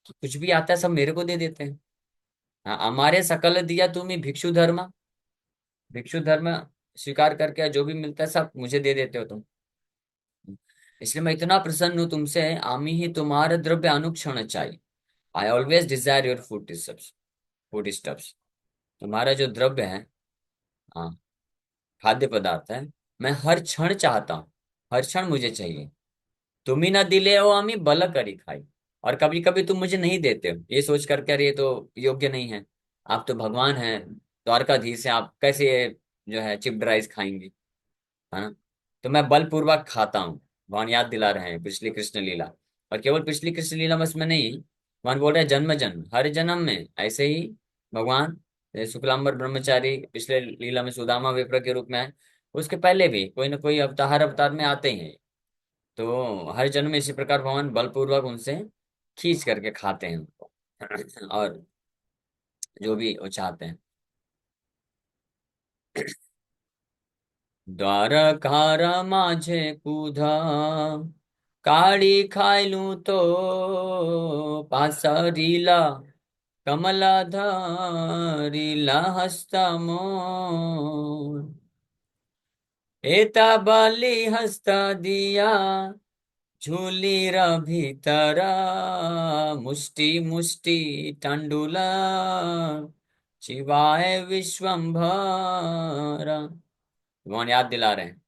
Speaker 1: कि कुछ भी आता है सब मेरे को दे देते हैं। हाँ, हमारे सकल दिया तुम्हें भिक्षु धर्म, भिक्षु धर्म स्वीकार करके जो भी मिलता है सब मुझे दे देते हो तुम, इसलिए मैं इतना प्रसन्न हूं तुमसे। आमी ही तुम्हारा द्रव्य अनुक्षण चाहिए, I always desire your food stuffs, food stuffs, तुम्हारा जो द्रव्य है, हाँ, खाद्य पदार्थ है, मैं हर क्षण चाहता हूँ, हर क्षण मुझे चाहिए। तुम ही ना दिले हो आमी बल करी खाई, और कभी कभी तुम मुझे नहीं देते हो, ये सोच करके अरे ये तो योग्य नहीं है, आप तो भगवान हैं, द्वारकाधीश हैं, आप कैसे ये जो है चिप्ड राइस खाएंगे, है ना। तो मैं बलपूर्वक खाता हूँ। भगवान याद दिला रहे हैं पिछली कृष्ण लीला, और केवल पिछली कृष्ण लीला में इसमें नहीं, भगवान बोल रहे हैं जन्म जन्म, हर जन्म में ऐसे ही भगवान, शुक्लांबर ब्रह्मचारी पिछले लीला में सुदामा विप्र के रूप में है, उसके पहले भी कोई ना कोई अवतार, हर अवतार में आते ही हैं। तो हर जन्म में इसी प्रकार भगवान बलपूर्वक उनसे खींच करके खाते हैं उनको, और जो भी वो चाहते हैं। द्वारकार माझे कुधा, काळी खायलू तो, पासरीला कमला धरिला हस्ता मोर, एता बाली हस्ता दिया, झूली र भीतरा, मुष्टि मुष्टि टांडुला, शिवाय विश्वंभरा। भगवान याद दिला रहे हैं,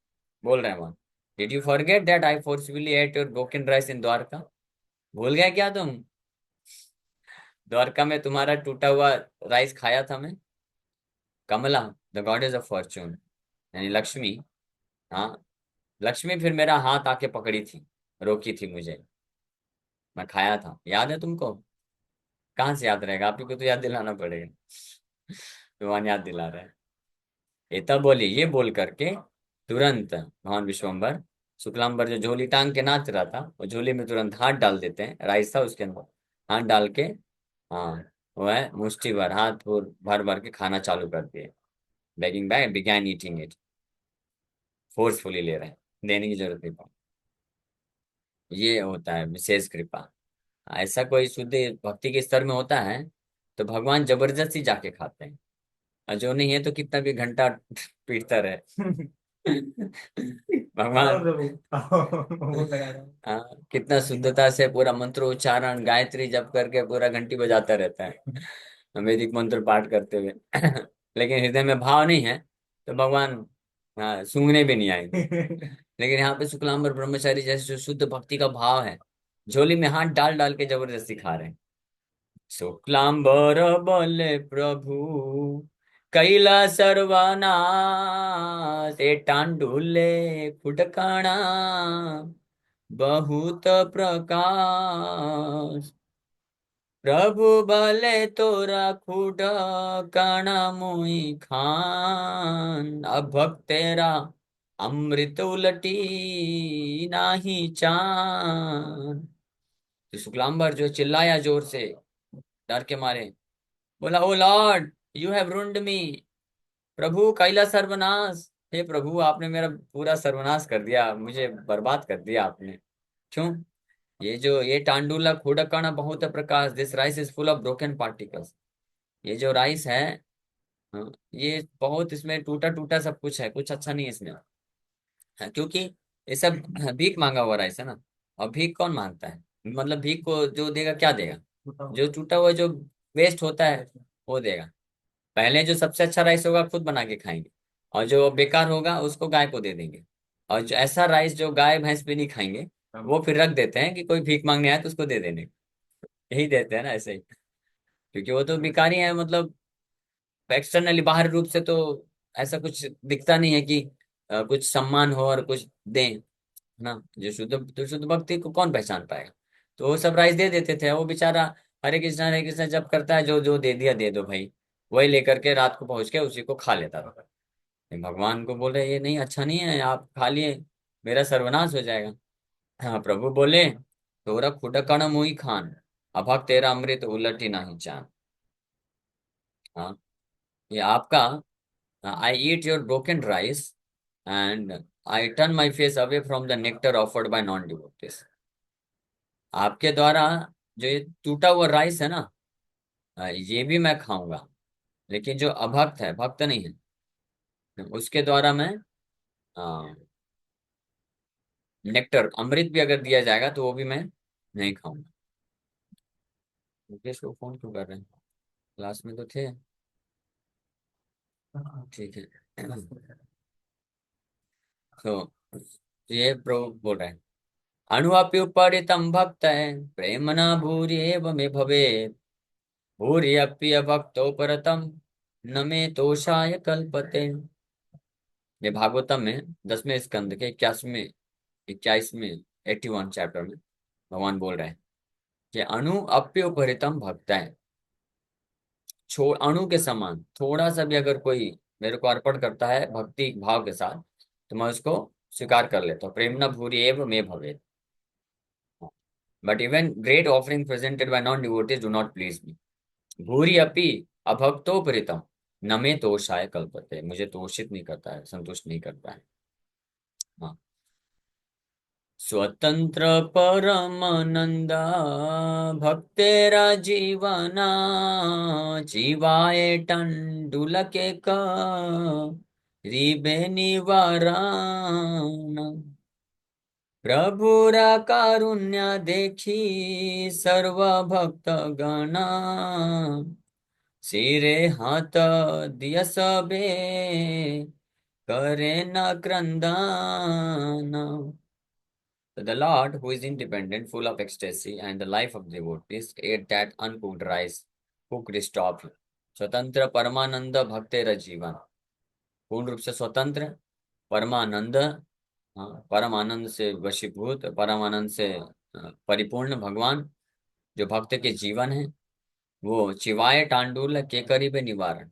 Speaker 1: बोल रहे हैं वहां, did you forget that I forcefully ate your broken rice in Dwarka, भूल गए क्या तुम, द्वारका में तुम्हारा टूटा हुआ राइस खाया था मैं। कमला, द गॉडेस ऑफ फॉर्चून, यानी लक्ष्मी, हाँ, लक्ष्मी फिर मेरा हाथ आके पकड़ी थी, रोकी थी मुझे, मैं खाया था, याद है तुमको। कहाँ से याद रहेगा, आप ही को तो याद दिलाना पड़ेगा। भगवान याद दिला रहे हैं। ये तब बोली, ये बोल करके तुरंत भगवान विश्वम्बर, शुक्लांबर जो झोली टांग के नाच रहा था, वो झोली में तुरंत हाथ डाल देते हैं, राइस था उसके अंदर, हाथ डाल के, हाँ, वो है मुट्ठी भर हाथ भर भर के खाना चालू कर दिए, begging bag began eating it, forcefully ले रहे हैं, देने की जरूरत नहीं पड़ी। ये होता है विशेष कृपा। ऐसा कोई शुद्ध भक्ति के स्तर में होता है तो भगवान जबरदस्ती जाके खाते हैं, और जो नहीं है तो कितना भी घंटा पीटता रहे। भगवान, हाँ, कितना शुद्धता से पूरा मंत्र उच्चारण गायत्री जप करके पूरा घंटी बजाता रहता है, वैदिक मंत्र पाठ करते हुए। लेकिन हृदय में भाव नहीं है तो भगवान, हाँ, सूंघने भी नहीं आएंगे। लेकिन यहाँ पे शुक्लांबर ब्रह्मचारी जैसे जो शुद्ध भक्ति का भाव है, झोली में हाथ डाल डाल के जबरदस्ती खा रहे हैं। शुक्लांबर बोले प्रभु, कैला सर्वनाश ए टांडुले खुडकाणा बहुत प्रकाश। प्रभु भले तोरा खुडकाणा मुई खान, अब भक्त तेरा अमृत उलटी नाही चान। तो शुक्लांबर जो चिल्लाया जोर से, डर के मारे, बोला, ओ लॉर्ड, यू हैव रून्ड मी। प्रभु कैला सर्वनाश, हे प्रभु आपने मेरा पूरा सर्वनाश कर दिया, मुझे बर्बाद कर दिया आपने। क्यों? ये टांडुला खुडकण बहुत प्रकाश, this rice is full of broken particles. ये जो राइस है, हाँ, ये बहुत, इसमें टूटा टूटा सब कुछ है, कुछ अच्छा नहीं है इसमें। हाँ, क्योंकि ये सब भीख मांगा हुआ राइस है ना। और भीख कौन मांगता है? मतलब भीख को जो देगा क्या देगा? जो टूटा हुआ, जो वेस्ट होता है वो देगा। पहले जो सबसे अच्छा राइस होगा खुद बना के खाएंगे, और जो बेकार होगा उसको गाय को दे देंगे। और जो ऐसा राइस जो गाय भैंस भी नहीं खाएंगे, वो फिर रख देते हैं कि कोई भीख मांगने आए तो उसको दे देने। यही देते हैं ना ऐसे ही, क्योंकि वो तो भिखारी है। मतलब एक्सटर्नली, बाहरी रूप से तो ऐसा कुछ दिखता नहीं है कि कुछ सम्मान हो और कुछ दें, है ना। जो शुद्ध भक्ति को कौन पहचान पाएगा? तो वो सब राइस दे देते थे, वो बेचारा हरे कृष्णा जब करता है, जो जो दे दिया दे दो भाई, वही लेकर के रात को पहुंच के उसी को खा लेता था। भगवान को बोले ये नहीं, अच्छा नहीं है, आप खा लिए, मेरा सर्वनाश हो जाएगा। हाँ, प्रभु बोले, तोरा खुडकण मुई खान, अभक तेरा अमृत उलटी नहीं चान। हाँ, ये आपका, I eat your broken rice and I turn my face away from the nectar offered by non devotees. आपके द्वारा जो ये टूटा हुआ राइस है ना, ये भी मैं खाऊंगा, लेकिन जो अभक्त है, भक्त नहीं है, उसके द्वारा मैं नेक्टर, अमृत भी अगर दिया जाएगा तो वो भी मैं नहीं खाऊंगा। मुकेश को फोन क्यों कर रहे हैं? क्लास में तो थे। ठीक है। तो ये प्रो बोल रहे हैं, अणुअप्युपरितं भक्त है, प्रेम न भूरि एव मे भवे, भूरि अप्य भक्तो परतम, न मे तोषाय कल्पते। ये भागवतम में 10वें स्कंद के 21वें 81 चैप्टर में भगवान बोल रहे हैं कि अणु अप्युपरितम भक्त है। छोड़, अणु के समान थोड़ा सा भी अगर कोई मेरे को अर्पण करता है भक्ति भाव के साथ, तो मैं उसको स्वीकार कर लेता हूँ। प्रेम न भूरि एव मे भवे, but even great offering presented by non devotees do not please me. भूरि अपि अभक्तोपरीतम, न मे तोषाय कल्पते, मुझे तोषित नहीं करता है, संतुष्ट नहीं करता है। हाँ, स्वतंत्र परमानंदा भक्तेरा जीवना, जीवाए टंडुलके का रिबे निवारण। प्रभुरा कारुण्य देखी सर्व भक्त गणा, सिरे हाथ दिया सबे, करे न क्रंदन। The Lord, who is independent, full of ecstasy, and the life of devotees, ate that uncooked rice, cooked stop. स्वतंत्र परमानंद भक्तेर जीवन, पूर्ण रूप से स्वतंत्र, परमानंद, हाँ, परम आनंद से वशीभूत, परम आनंद से परिपूर्ण भगवान, जो भक्त के जीवन है, वो चिवाय टांडुल के करीब निवारण।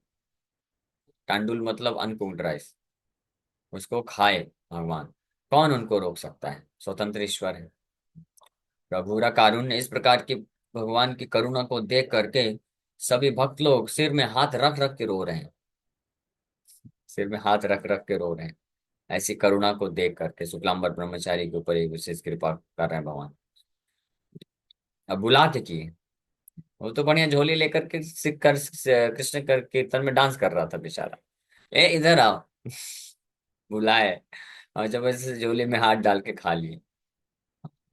Speaker 1: टांडुल मतलब अनकुक्ड राइस, उसको खाए भगवान। कौन उनको रोक सकता है? स्वतंत्र ईश्वर है। प्रभुरा कारुण्य, इस प्रकार की भगवान की करुणा को देख करके सभी भक्त लोग सिर में हाथ रख रख के रो रहे हैं, सिर में हाथ रख रख के रो रहे हैं। ऐसी करुणा को देख करके शुक्लांबर ब्रह्मचारी के ऊपर एक विशेष कृपा कर रहे हैं भगवान। अब बुला के किए, वो तो बढ़िया झोली लेकर के सिख कर कृष्ण कर कीर्तन में डांस कर रहा था बेचारा। ए इधर आओ। बुलाए, और जबरदस्ती झोली में हाथ डाल के खा लिए।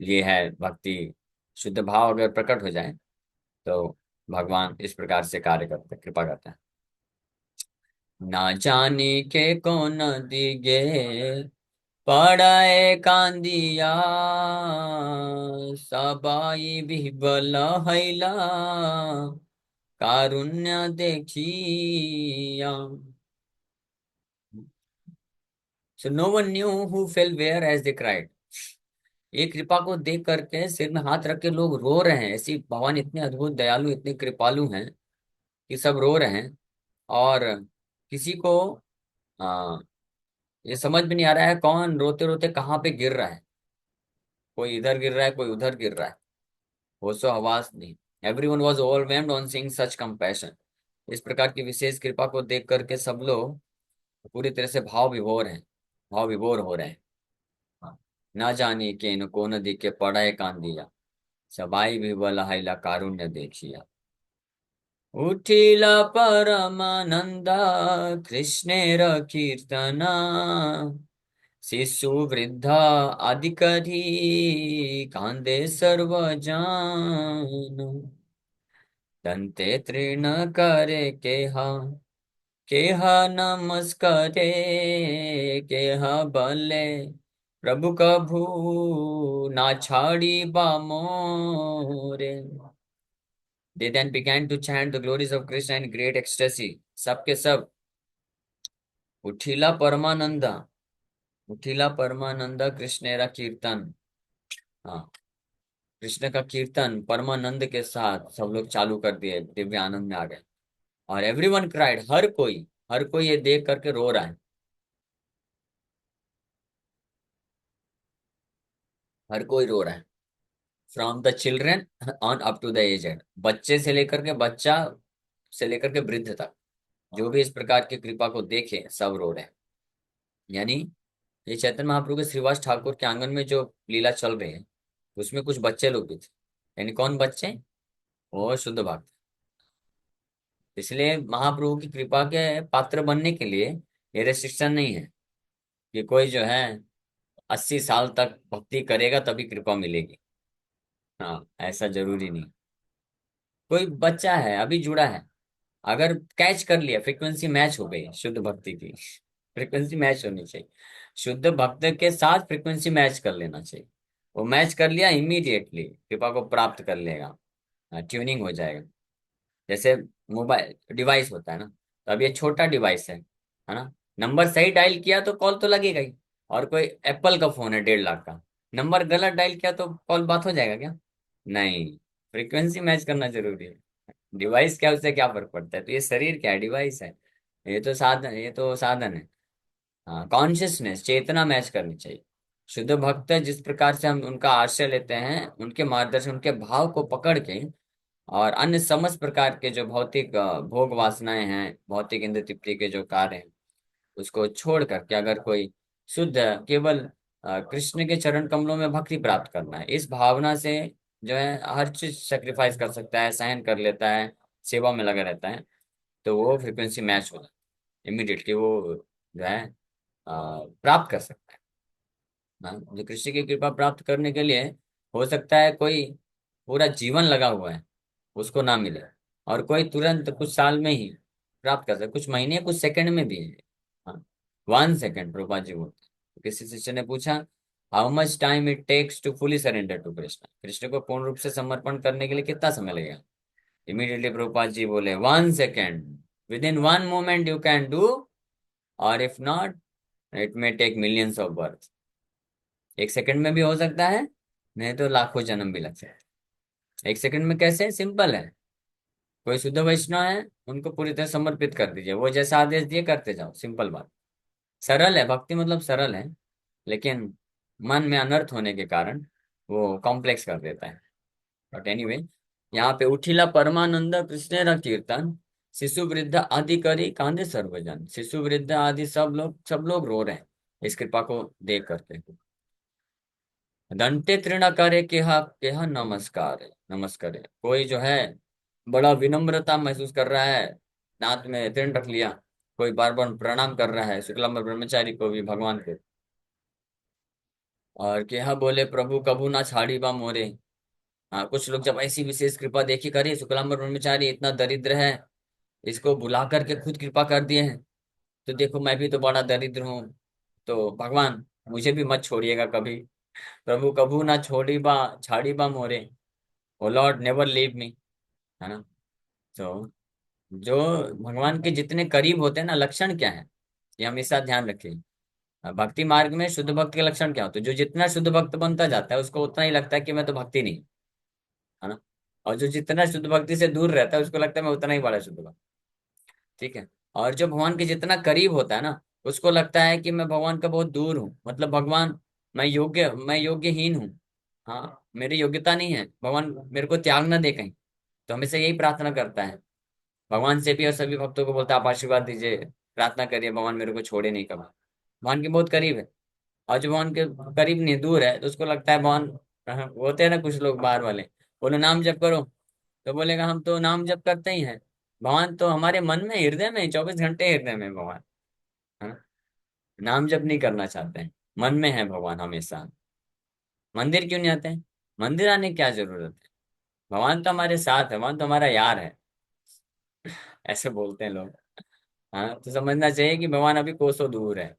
Speaker 1: ये है भक्ति। शुद्ध भाव अगर प्रकट हो जाए तो भगवान इस प्रकार से कार्य करते, कृपा करते हैं। ना जाने के कौन दिगे पड़ाए कांदिया, सबाई भी बल हैला, कारुण्य देखिया। So no one knew who fell where as they cried. ये कृपा को देख करके सिर में हाथ रख के लोग रो रहे हैं। ऐसी भगवान इतने अद्भुत दयालु इतने कृपालु हैं कि सब रो रहे हैं। और किसी को आ, ये समझ में नहीं आ रहा है कौन रोते रोते कहाँ पे गिर रहा है। कोई इधर गिर रहा है कोई उधर गिर रहा है। होशो हवास नहीं। Everyone was overwhelmed on seeing such compassion. इस प्रकार की विशेष कृपा को देख करके सब लोग पूरी तरह से भाव विभोर हो रहे हैं। हाँ। ना जाने के न को न दिखे पड़ाए कांदिया। सबाई भी बलहाइला कारुण्य देखिया। उठिला परमानंदा कृष्णेर कीर्तना। शिशु वृद्धा आदिकरी कांदे सर्वजन। दंते तृण करे केहा नमस्कारे। केहा बले प्रभु कभू ना छाड़ी बा मोरे। They then began to chant the glories of Krishna in great ecstasy. सबके सब उठिला परमानंदा कृष्णेरा कीर्तन। हाँ। कृष्ण का कीर्तन परमानंद के साथ सब लोग चालू कर दिए दिव्य आनंद में आ गए। और एवरीवन क्राइड हर कोई ये देख करके रो रहा है। हर कोई रो रहा है। From the children on up to the aged. बच्चा से लेकर के वृद्ध तक जो भी इस प्रकार की कृपा को देखे सब रो रहे हैं। यानी ये चैतन्य महाप्रभु के श्रीवास ठाकुर के आंगन में जो लीला चल रही है उसमें कुछ बच्चे लोग भी थे। यानी कौन बच्चे? वो शुद्ध भक्त। इसलिए महाप्रभु की कृपा के पात्र बनने के लिए ये रेस्ट्रिक्शन नहीं है कि कोई जो है 80 साल तक भक्ति करेगा तभी कृपा मिलेगी। हाँ, ऐसा जरूरी नहीं। कोई बच्चा है अभी जुड़ा है, अगर कैच कर लिया फ्रीक्वेंसी मैच हो गई शुद्ध भक्ति की। फ्रीक्वेंसी मैच होनी चाहिए। शुद्ध भक्त के साथ फ्रीक्वेंसी मैच कर लेना चाहिए। वो मैच कर लिया इमीडिएटली कृपा को प्राप्त कर लेगा। ट्यूनिंग हो जाएगा। जैसे मोबाइल डिवाइस होता है ना, तो अब ये छोटा डिवाइस है ना। नंबर सही डायल किया तो कॉल तो लगेगा ही। और कोई एप्पल का फोन है 1.5 लाख का, नंबर गलत डायल किया तो कॉल बात हो जाएगा क्या? नहीं। फ्रीक्वेंसी मैच करना जरूरी है। डिवाइस क्या, उससे क्या फर्क पड़ता है? तो ये शरीर क्या है? डिवाइस है। ये तो साधन है। हाँ, कॉन्शियसनेस चेतना मैच करनी चाहिए। शुद्ध भक्त जिस प्रकार से हम उनका आश्रय लेते हैं, उनके मार्गदर्शन उनके भाव को पकड़ के और अन्य समस्त प्रकार के जो भौतिक भोग वासनाएं हैं, भौतिक इंद्र तृप्ति के जो कार्य हैं, उसको छोड़ करके अगर कोई शुद्ध केवल कृष्ण के चरण कमलों में भक्ति प्राप्त करना है, इस भावना से जो है हर चीज सेक्रीफाइस कर सकता है, सहन कर लेता है, सेवा में लगा रहता है, तो वो फ्रिक्वेंसी मैच हो जाता है इमीडिएटली। वो जो है प्राप्त कर सकता है। हाँ, जो कृष्ण की कृपा प्राप्त करने के लिए हो सकता है कोई पूरा जीवन लगा हुआ है उसको ना मिले, और कोई तुरंत कुछ साल में ही प्राप्त कर सकता है, कुछ महीने कुछ सेकंड में भी है। हाँ, 1 सेकंड प्रभुपाद जी बोलते हैं। तो किसी शिष्य ने पूछा, how much time it takes to fully surrender to Krishna. Krishna को पूर्ण रूप से समर्पण करने के लिए कितना समय लगेगा? इमीडिएटली प्रभुपाद जी बोले 1 second. Within 1 moment you can do, और if not it may take millions of birth. 1 second में भी हो सकता है, नहीं तो लाखों जन्म भी लग सकते हैं। 1 सेकंड में कैसे? सिंपल है। कोई शुद्ध वैष्णव है, उनको पूरी तरह समर्पित कर दीजिए, वो जैसा आदेश दिए करते जाओ, सिंपल बात। सरल है, भक्ति मतलब सरल है। लेकिन मन में अनर्थ होने के कारण वो कॉम्प्लेक्स कर देता है। बट एनीवे, यहाँ पे उठिला परमानंद कृष्णेरा कीर्तन। शिशु वृद्ध आदि करी कांदे सर्वजन। शिशु वृद्ध आदि सब लोग रो रहे हैं इस कृपा को देख करके। दंते तृण करे केहा नमस्कार नमस्कार। कोई जो है बड़ा विनम्रता महसूस कर रहा है, दांत में तृण रख लिया। कोई बार बार प्रणाम कर रहा है शुक्लांबर ब्रह्मचारी को भी, भगवान को। और केहा बोले प्रभु कभू ना छाड़ी बा मोरे। हाँ, कुछ लोग जब ऐसी विशेष कृपा देखी, करे शुक्लांबर ब्रह्मचारी इतना दरिद्र है, इसको बुला करके खुद कृपा कर दिए हैं, तो देखो मैं भी तो बड़ा दरिद्र हूँ, तो भगवान मुझे भी मत छोड़िएगा कभी। प्रभु कभू ना छोड़ी बा छाड़ी बा मोरे। ओ लॉर्ड नेवर लीव मी, है ना। तो जो भगवान के जितने करीब होते हैं ना, लक्षण क्या है, ये हमेशा ध्यान रखिए। भक्ति मार्ग में शुद्ध भक्त के लक्षण क्या होते हैं? जो जितना शुद्ध भक्त बनता जाता है उसको उतना ही लगता है कि मैं तो भक्ति नहीं, है ना। और जो जितना शुद्ध भक्ति से दूर रहता है उसको लगता है मैं उतना ही बड़ा शुद्ध भक्त। ठीक है। और जो भगवान के जितना करीब होता है ना, उसको लगता है कि मैं भगवान का बहुत दूर हूँ, मतलब भगवान, मैं योग्यहीन हूँ। हाँ, मेरी योग्यता नहीं है, भगवान मेरे को त्याग ना दे कहीं। तो हमेशा यही प्रार्थना करता है भगवान से भी, और सभी भक्तों को बोलता है आप आशीर्वाद दीजिए, प्रार्थना करिए भगवान मेरे को छोड़े नहीं कभी। भगवान के बहुत करीब है। और जो भगवान के करीब नहीं, दूर है, तो उसको लगता है भगवान, होते हैं ना कुछ लोग बाहर वाले, बोलो नाम जप करो, तो बोलेगा हम तो नाम जप करते ही हैं, भगवान तो हमारे मन में, हृदय में, 24 घंटे हृदय में है भगवान, है ना। नाम जप नहीं करना चाहते हैं, मन में है भगवान हमेशा। मंदिर क्यों नहीं आते हैं? मंदिर आने की क्या जरूरत है? भगवान तो हमारे साथ है, भगवान तो हमारा यार है, ऐसे बोलते हैं लोग। हाँ, तो समझना चाहिए कि भगवान अभी कोसों दूर है।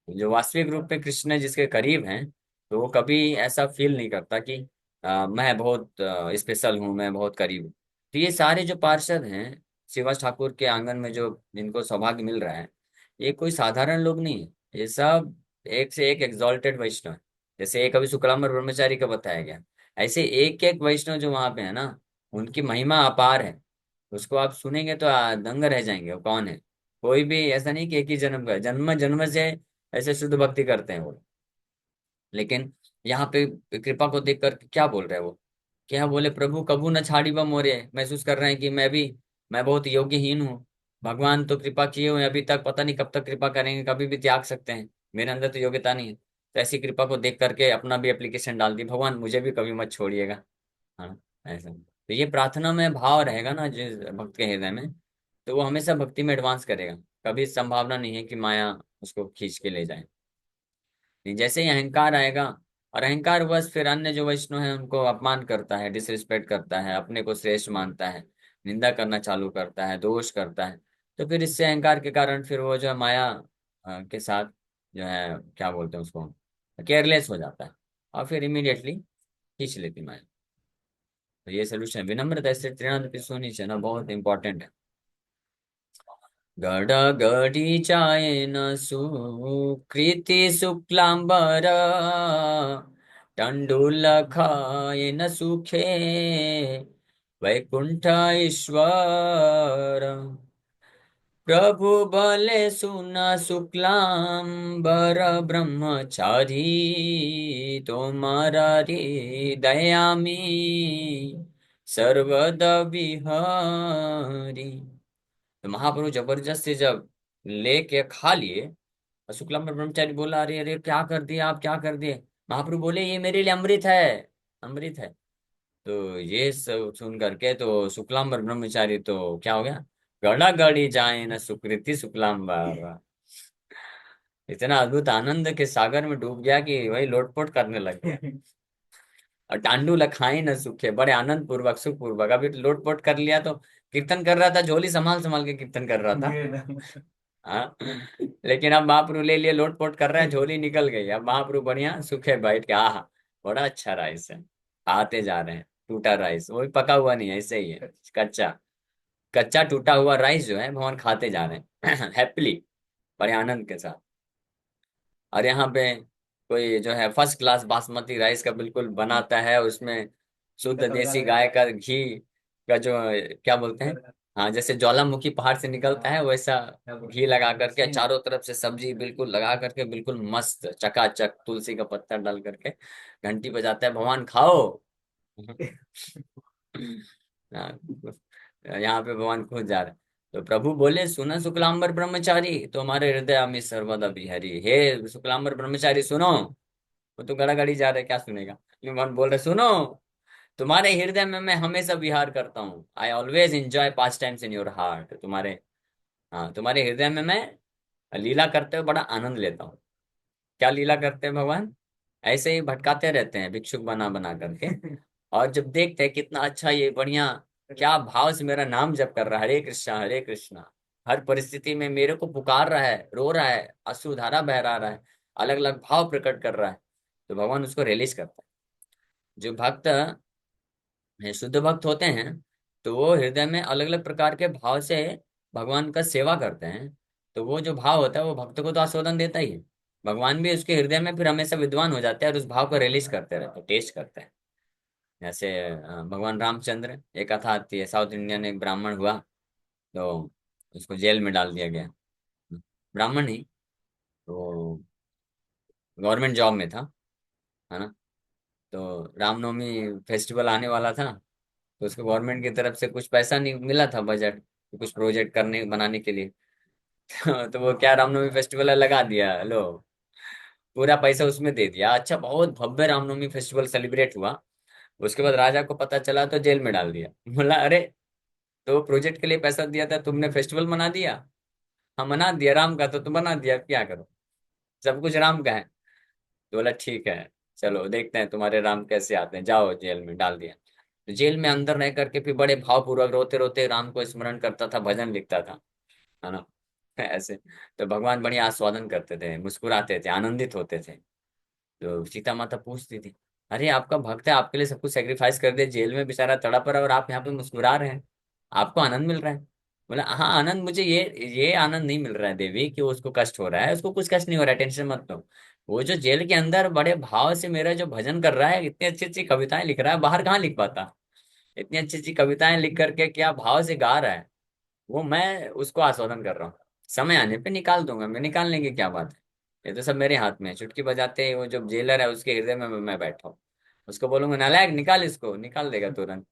Speaker 1: जो वास्तविक रूप में कृष्ण जिसके करीब हैं, तो वो कभी ऐसा फील नहीं करता कि मैं बहुत स्पेशल हूँ, मैं बहुत करीब हूँ। तो ये सारे जो पार्षद हैं श्रीवास ठाकुर के आंगन में, जो जिनको सौभाग्य मिल रहा है, ये कोई साधारण लोग नहीं है, ये सब एक से एक एग्जॉल्टेड वैष्णव है। जैसे एक अभी शुक्लांबर ब्रह्मचारी का बताया गया, ऐसे एक एक वैष्णव जो वहां पे है ना, उनकी महिमा अपार है। उसको आप सुनेंगे तो दंग रह जाएंगे, वो कौन है। कोई भी ऐसा नहीं कि एक ही जन्म का, जन्म जन्म से ऐसे शुद्ध भक्ति करते हैं वो। लेकिन यहाँ पे कृपा को देखकर क्या बोल रहे हैं वो, क्या बोले, प्रभु कबू न छाड़ी बम मोरे, महसूस कर रहे हैं कि मैं बहुत योग्यहीन हूँ। भगवान तो कृपा किए हुए हैं अभी तक, पता नहीं कब तक कृपा करेंगे, कभी भी त्याग सकते हैं, मेरे अंदर तो योग्यता नहीं है। तो ऐसी कृपा को देख करके अपना भी एप्लीकेशन डाल दी, भगवान मुझे भी कभी मत छोड़िएगा। हाँ, ऐसा तो ये प्रार्थना में भाव रहेगा ना जिस भक्त के हृदय में, तो वो हमेशा भक्ति में एडवांस करेगा। कभी संभावना नहीं है कि माया उसको खींच के ले जाए। नहीं, जैसे ही अहंकार आएगा, और अहंकार बस फिर अन्य जो वैष्णव है उनको अपमान करता है, डिसरिस्पेक्ट करता है, अपने को श्रेष्ठ मानता है, निंदा करना चालू करता है, दोष करता है। तो फिर इससे अहंकार के कारण फिर वो जो है माया के साथ जो है, क्या बोलते हैं उसको, केयरलेस हो जाता है, और फिर इमीडिएटली खींच लेती माया। तो ये सोल्यूशन, विनम्रता से त्रिनाद सोनी चाहिए ना, बहुत इंपॉर्टेंट है। गडगडी चायन सुकृति शुक्लांबर तंडुलखायन सुखे वैकुंठ ईश्वर प्रभु बले सुना शुक्लांबर ब्रह्मचारी तोमारा हृदयामी सर्वद विहारी। तो महाप्रभु जबरदस्ती जब लेके खा लिए, और शुक्लांबर ब्रह्मचारी बोला अरे अरे क्या कर दिया आप, क्या कर दिए। महाप्रभु बोले ये मेरे लिए अमृत है, अमृत है। तो ये सब सुन करके तो शुक्लांबर ब्रह्मचारी तो क्या हो गया, गड़ा गड़ी जाए न सुकृति शुक्लांबर, इतना अद्भुत आनंद के सागर में डूब गया कि वही लोटपोट करने लग गया। और टांडू लखाई न सूखे, बड़े आनंद पूर्वक सुख पूर्वक, अभी लोटपोट कर लिया तो कीर्तन कर रहा था, झोली संभाल संभाल के कीर्तन कर रहा था। हाँ, लेकिन अब महाप्रभु ले लिए, लोटपोट कर रहा है, झोली निकल गई, अब महाप्रभु बढ़िया सूखे बैठ के, आहा बड़ा अच्छा राइस है, खाते जा रहे हैं। टूटा राइस, वो भी पका हुआ नहीं है, ऐसे ही है, कच्चा, कच्चा टूटा हुआ राइस जो है भगवान खाते जा रहे हैं हैप्पीली, बड़े आनंद के साथ। और यहाँ पे कोई जो है फर्स्ट क्लास बासमती राइस का बिल्कुल बनाता है, उसमें शुद्ध देसी गाय का घी का जो, क्या बोलते हैं, हाँ जैसे ज्वालामुखी पहाड़ से निकलता है वैसा घी लगा करके, चारों तरफ से सब्जी बिल्कुल लगा करके, बिल्कुल मस्त चकाचक, तुलसी का पत्ता डाल करके घंटी बजाता है, भगवान खाओ। हाँ, यहाँ पे भगवान खुद जा रहे हैं। तो प्रभु बोले सुना शुक्लांबर ब्रह्मचारी तो हमारे हृदय में सर्वदा बिहारी, हे शुक्लांबर ब्रह्मचारी सुनो। वो तो गड़ा गड़ी जा रहे, क्या सुनेगा, लेकिन भगवान बोल रहे सुनो, तुम्हारे हृदय में मैं हमेशा विहार करता हूँ, I always enjoy pass times in your heart, तुम्हारे, हाँ तुम्हारे हृदय में मैं लीला करते हुए बड़ा आनंद लेता हूँ। क्या लीला करते हैं भगवान, ऐसे ही भटकाते रहते हैं भिक्षुक बना बना करके। और जब देखते हैं कितना अच्छा ये बढ़िया, क्या भाव से मेरा नाम जप कर रहा है, हरे कृष्णा हरे कृष्णा, हर परिस्थिति में मेरे को पुकार रहा है, रो रहा है, अश्रुधारा बह रहा है, अलग अलग भाव प्रकट कर रहा है, तो भगवान उसको रिलीज करता है। जो भक्त शुद्ध भक्त होते हैं, तो वो हृदय में अलग अलग प्रकार के भाव से भगवान का सेवा करते हैं। तो वो जो भाव होता है वो भक्त को तो आस्वादन देता ही है। भगवान भी उसके हृदय में फिर हमेशा विद्वान हो जाते हैं और उस भाव को रिलीज करते रहते हैं, टेस्ट करते हैं। जैसे भगवान रामचंद्र, एक कथा आती है, साउथ इंडियन एक ब्राह्मण हुआ, तो उसको जेल में डाल दिया गया। ब्राह्मण ही, तो गवर्नमेंट जॉब में था, है ना। तो रामनवमी फेस्टिवल आने वाला था, तो उसको गवर्नमेंट की तरफ से कुछ पैसा नहीं मिला था, बजट कुछ प्रोजेक्ट करने बनाने के लिए। तो वो क्या, रामनवमी फेस्टिवल लगा दिया, लो, पूरा पैसा उसमें दे दिया। अच्छा, बहुत भव्य रामनवमी फेस्टिवल सेलिब्रेट हुआ। उसके बाद राजा को पता चला तो जेल में डाल दिया। बोला, अरे, तो प्रोजेक्ट के लिए पैसा दिया था तुमने, फेस्टिवल मना दिया। हाँ, मना दिया, राम का तो तुम बना दिया, क्या करो, सब कुछ राम का है। तो बोला, ठीक है, चलो देखते हैं तुम्हारे राम कैसे आते हैं, जाओ, जेल में डाल दिया। तो जेल में अंदर रह करके फिर बड़े भावपूर्वक रोते रोते राम को स्मरण करता था, भजन लिखता था, है ना। ऐसे। तो भगवान बढ़िया आस्वादन करते थे, मुस्कुराते थे, आनंदित होते थे। तो सीता माता पूछती थी, अरे आपका भक्त है, आपके लिए सब कुछ सेक्रीफाइस कर दे, जेल में बेचारा तड़प रहा है और आप यहाँ पे मुस्कुरा रहे हैं, आपको आनंद मिल रहा है। बोला, हाँ, आनंद मुझे ये आनंद नहीं मिल रहा है देवी कि उसको कष्ट हो रहा है, उसको कुछ कष्ट नहीं हो रहा है, टेंशन मत लो। वो जो जेल के अंदर बड़े भाव से मेरा जो भजन कर रहा है, इतनी अच्छी अच्छी कविताएं लिख रहा है, बाहर कहाँ लिख पाता। इतनी अच्छी अच्छी कविताएं लिख करके क्या भाव से गा रहा है, वो मैं उसको आस्वादन कर रहा हूँ। समय आने पे निकाल दूंगा मैं, निकाल लेंगे, क्या बात है। ये तो सब मेरे हाथ में है, चुटकी बजाते ही वो जो जेलर है उसके हृदय में मैं बैठा हूँ। उसको बोलूंगा, नालायक, निकाल इसको, निकाल देगा तुरंत।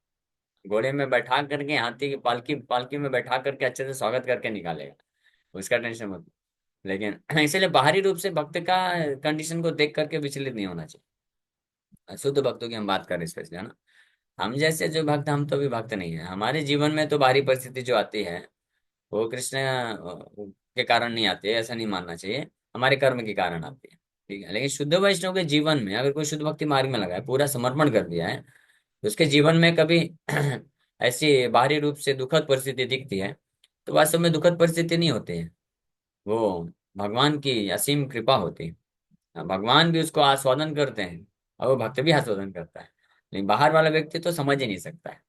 Speaker 1: घोड़े में बैठा करके, हाथी की पालकी पालकी में बैठा करके अच्छे से स्वागत करके निकालेगा। उसका टेंशन मत। लेकिन इसीलिए बाहरी रूप से भक्त का कंडीशन को देख करके विचलित नहीं होना चाहिए। शुद्ध भक्तों की हम बात करें स्पेशली, है ना। हम जैसे जो भक्त, हम तो भी भक्त नहीं है, हमारे जीवन में तो बाहरी परिस्थिति जो आती है वो कृष्ण के कारण नहीं आती है, ऐसा नहीं मानना चाहिए। हमारे कर्म के कारण आती है, ठीक है। लेकिन शुद्ध वैष्णव के जीवन में अगर कोई शुद्ध भक्ति मार्ग में लगा है, पूरा समर्पण कर दिया है, तो उसके जीवन में कभी ऐसी बाहरी रूप से दुखद परिस्थिति दिखती है, तो वास्तव में दुखद परिस्थिति नहीं होती है, वो भगवान की असीम कृपा होती है। भगवान भी उसको आस्वादन करते हैं और वो भक्त भी आस्वादन करता है। लेकिन बाहर वाला व्यक्ति तो समझ ही नहीं सकता है।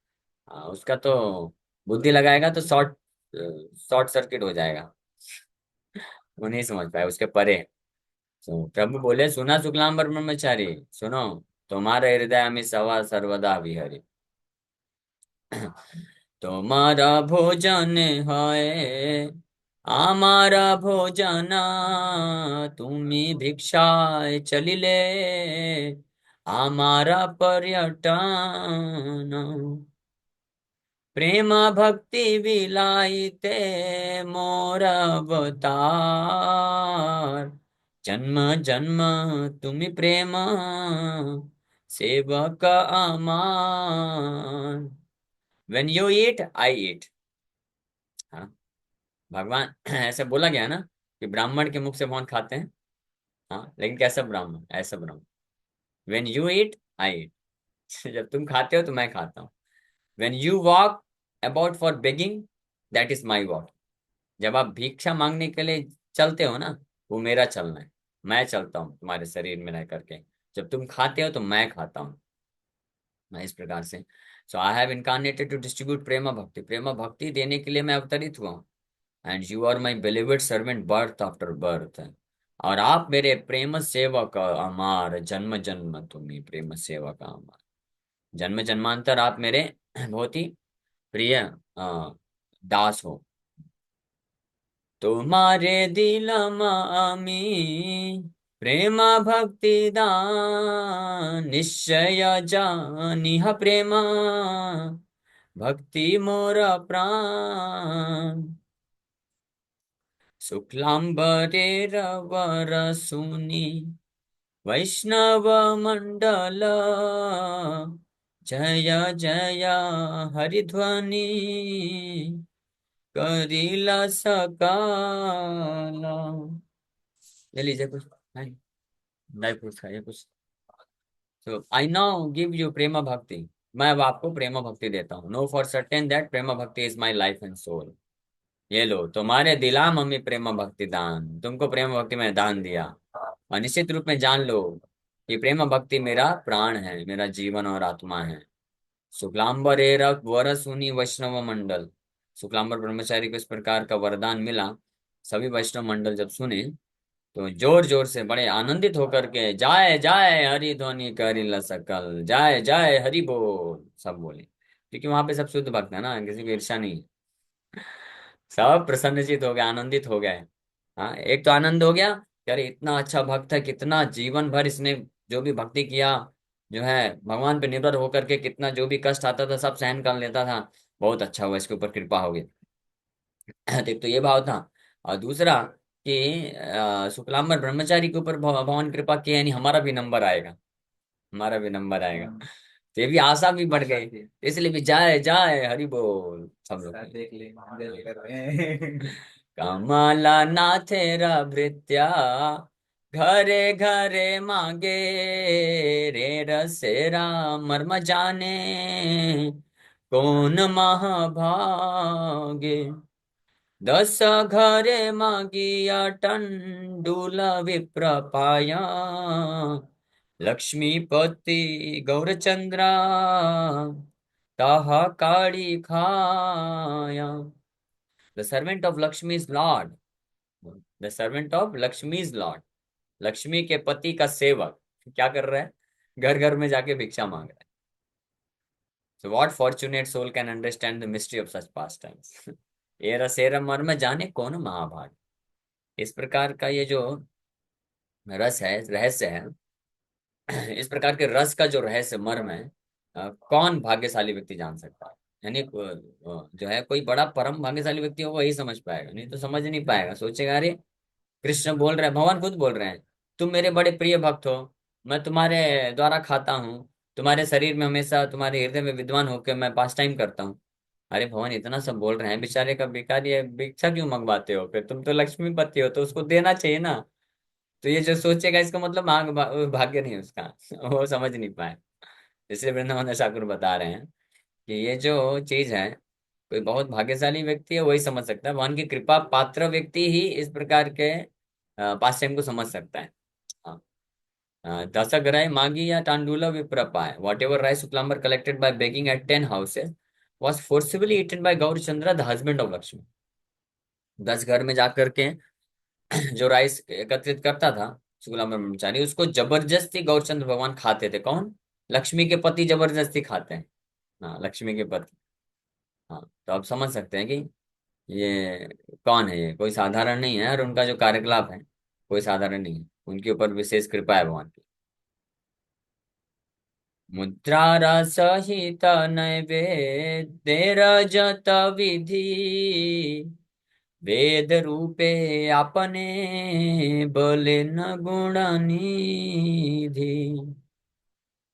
Speaker 1: उसका तो बुद्धि लगाएगा तो शॉर्ट शॉर्ट सर्किट हो जाएगा, वो नहीं समझ पाए, उसके परे। तो प्रभु बोले, सुना शुक्लांबर ब्रह्मचारी, सुनो, तुम्हारे हृदय में सवा सर्वदा विहरी। তোমারা ভোজন হয় আমারা ভোজনা, তুমি ভিক্ষায় চলিলে আমারা पर्यटन। प्रेम भक्ति विलाइते मोर अवतार, जन्म जन्म तुम्ही प्रेम सेवक अमान। When you eat, I eat। हाँ, भगवान ऐसे बोला गया है ना कि ब्राह्मण के मुख से भगवान खाते हैं। हाँ, लेकिन कैसा ब्राह्मण, ऐसा ब्राह्मण। When you eat, I eat। जब तुम खाते हो तो मैं खाता हूँ। When you walk about for begging, that is my walk। जब आप भिक्षा मांगने के लिए चलते हो ना, वो मेरा चलना है। मैं चलता हूँ तुम्हारे शरीर में रह करके। जब तुम खाते हो तो मैं खाता हूँ। मैं इस प्रकार से, so I have incarnated to distribute prema bhakti, प्रेमा भक्ति देने के लिए मैं अवतरित हुआ हूँ। And you are my beloved servant birth after birth. और आप मेरे प्रेम सेवक अमार, जन्म जन्म तुम्ही प्रेम सेवक अमार। जन्म जन्मांतर आप मेरे बहुत ही प्रिय दास हो। तुम्हारे दिलमा आमी प्रेमा भक्ति दान, निश्चय जानिह प्रेमा भक्ति मोर प्राण। शुक्लांबरेरवर सुनी वैष्णव मंडल, जय जय हरिध्वनि करिला सकाला। ले लीजिए कुछ, नहीं, ड्राई फ्रूट्स खाइए कुछ। So I now give you prem bhakti. मैं अब आपको प्रेम भक्ति देता हूँ। Know for certain that prem bhakti is my life and soul. ये लो, तुम्हारे दिला मम्मी प्रेम भक्ति दान, तुमको प्रेम भक्ति में दान दिया। और निश्चित रूप में जान लो कि प्रेम भक्ति मेरा प्राण है, मेरा जीवन और आत्मा है। शुक्लांबर वर सुनी वैष्णव मंडल। शुक्लांबर ब्रह्मचारी को इस प्रकार का वरदान मिला। सभी वैष्णव मंडल जब सुने तो जोर जोर से बड़े आनंदित होकर के जाय जाय हरि ध्वनि करिल सकल, जाय जाय हरि बोल सब बोले, क्योंकि वहां पे सब शुद्ध भक्त है ना, किसी को ईर्ष्या नहीं। सब प्रसन्नचित हो गए, आनंदित हो गए। हाँ, एक तो आनंद हो गया कि अरे इतना अच्छा भक्त है, कितना जीवन भर इसने जो भी भक्ति किया, जो है भगवान पे निर्भर होकर के कितना जो भी कष्ट आता था सब सहन कर लेता था, बहुत अच्छा हुआ इसके ऊपर कृपा हो गई। तो एक तो ये भाव था। और दूसरा कि शुक्लांबर ब्रह्मचारी के ऊपर भगवान कृपा की, यानी हमारा भी नंबर आएगा, हमारा भी नंबर आएगा। तो ये भी आशा भी बढ़ गई, इसलिए भी जाए जाए हरि बोल सब लोग देख ले महादेव कर रहे हैं। कमला नाथेरा भृत्या घरे घरे मांगे, रे रसेरा मर्म जाने कौन महाभागे। दस घरे मागिया टंडूल विप्र पाया, लक्ष्मीपति गौरचंद्रा ताहा काड़ी खाया। The servant of Lakshmi is Lord, the servant of Lakshmi is Lord. Lakshmi के पति का सेवक क्या कर रहा है, घर घर में जाके भिक्षा मांग रहा है। So what fortunate soul can understand the mystery of such pastimes. ये रसेरा मर्म जाने कौन महाभाग। इस प्रकार का ये जो रस है, रहस्य है, इस प्रकार के रस का जो रहस्य मर्म है, कौन भाग्यशाली व्यक्ति जान सकता है। यानी जो है कोई बड़ा परम भाग्यशाली व्यक्ति होगा वही समझ पाएगा, नहीं तो समझ नहीं पाएगा, सोचेगा अरे कृष्ण बोल रहे हैं, भगवान खुद बोल रहे हैं, तुम मेरे बड़े प्रिय भक्त हो, मैं तुम्हारे द्वारा खाता हूँ, तुम्हारे शरीर में हमेशा, तुम्हारे हृदय में विद्वान होकर मैं पास टाइम करता हूँ। अरे भगवान इतना सब बोल रहे हैं, बेचारे का भिखारी है, भिक्षा क्यों मंगवाते हो, फिर तुम तो लक्ष्मीपति हो तो उसको देना चाहिए ना। तो ये जो सोचेगा इसका मतलब भाग्य नहीं है उसका। वो समझ नहीं पाए। इसलिए वृंदावन ठाकुर बता रहे हैं कि ये जो चीज है, कोई बहुत भाग्यशाली व्यक्ति है वही समझ सकता है, भगवान की कृपा पात्र व्यक्ति ही इस प्रकार के पास टाइम को समझ सकता है। हाँ। दशक राय मागी या तांडुला विप्रपाय, whatever rice Shuklambar collected by begging at 10 houses was forcibly eaten by Gaurchandra the husband of Lakshmi. 10 घर में जाकर के जो राइस एकत्रित करता था शुक्लांबर ब्रह्मचारी, उसको जबरदस्ती गौरचंद्र भगवान खाते थे। कौन? लक्ष्मी के पति जबरदस्ती खाते हैं। हाँ, लक्ष्मी के पति। हाँ, तो आप समझ सकते हैं कि ये कौन है, ये कोई साधारण नहीं है, और उनका जो कार्यकलाप है कोई साधारण नहीं है, उनके ऊपर विशेष कृपा है भगवान की। मुद्रा सहित नैवेद्य रजत विधि, वेद रूपे आपने बोले न गुण निधि।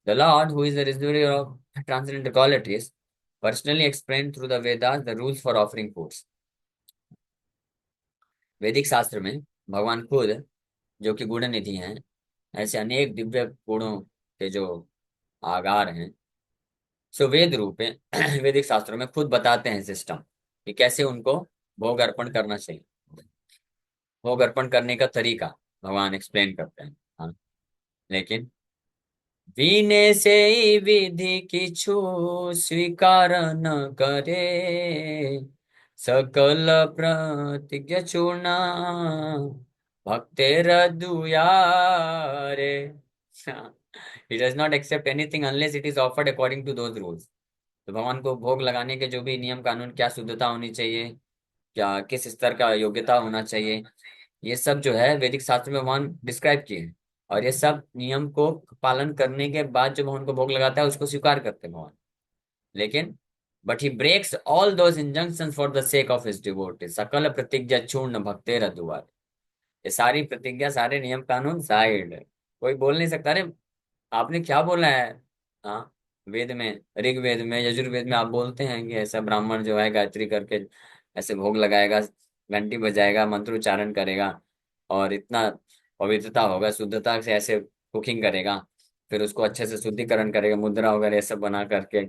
Speaker 1: The Lord, who is the reservoir of transcendental qualities, personally explained through the Vedas the rules for offering foods. वैदिक शास्त्र में भगवान खुद, जो कि गुण निधि हैं, ऐसे अनेक दिव्य गुणों के जो आगार हैं, सो वेद रूप में वैदिक शास्त्रों में खुद बताते हैं सिस्टम कि कैसे उनको भोग अर्पण करना चाहिए। भोग अर्पण करने का तरीका भगवान एक्सप्लेन करते हैं। हाँ, लेकिन विनय से ही विधि किछु स्वीकार न करे, सकल प्रतिज्ञा चूर्णा भक्तेर दुयारे। He does not accept anything unless it is offered according to those rules. तो भगवान को भोग लगाने के जो भी नियम कानून, क्या शुद्धता होनी चाहिए, क्या किस स्तर का योग्यता होना चाहिए, ये सब जो है वैदिक शास्त्र में भगवान डिस्क्राइब किए हैं। और ये सब नियम को पालन करने के बाद जो भगवान को भोग लगाता है उसको स्वीकार करते हैं भगवान। लेकिन but he breaks all those injunctions for the sake of his devotee, सकल प्रतिज्ञा चूर्ण भक्तेर दुआर। ये सारी प्रतिज्ञा, सारे नियम कानून साइड, कोई बोल नहीं सकता अरे आपने क्या बोला है। हाँ, वेद में, ऋग्वेद में, यजुर्वेद में आप बोलते हैं कि ऐसा ब्राह्मण जो है गायत्री करके ऐसे भोग लगाएगा, घंटी बजाएगा, मंत्रोच्चारण करेगा, और इतना पवित्रता होगा, शुद्धता से ऐसे कुकिंग करेगा, फिर उसको अच्छे से शुद्धिकरण करेगा, मुद्रा वगैरह ये सब बना करके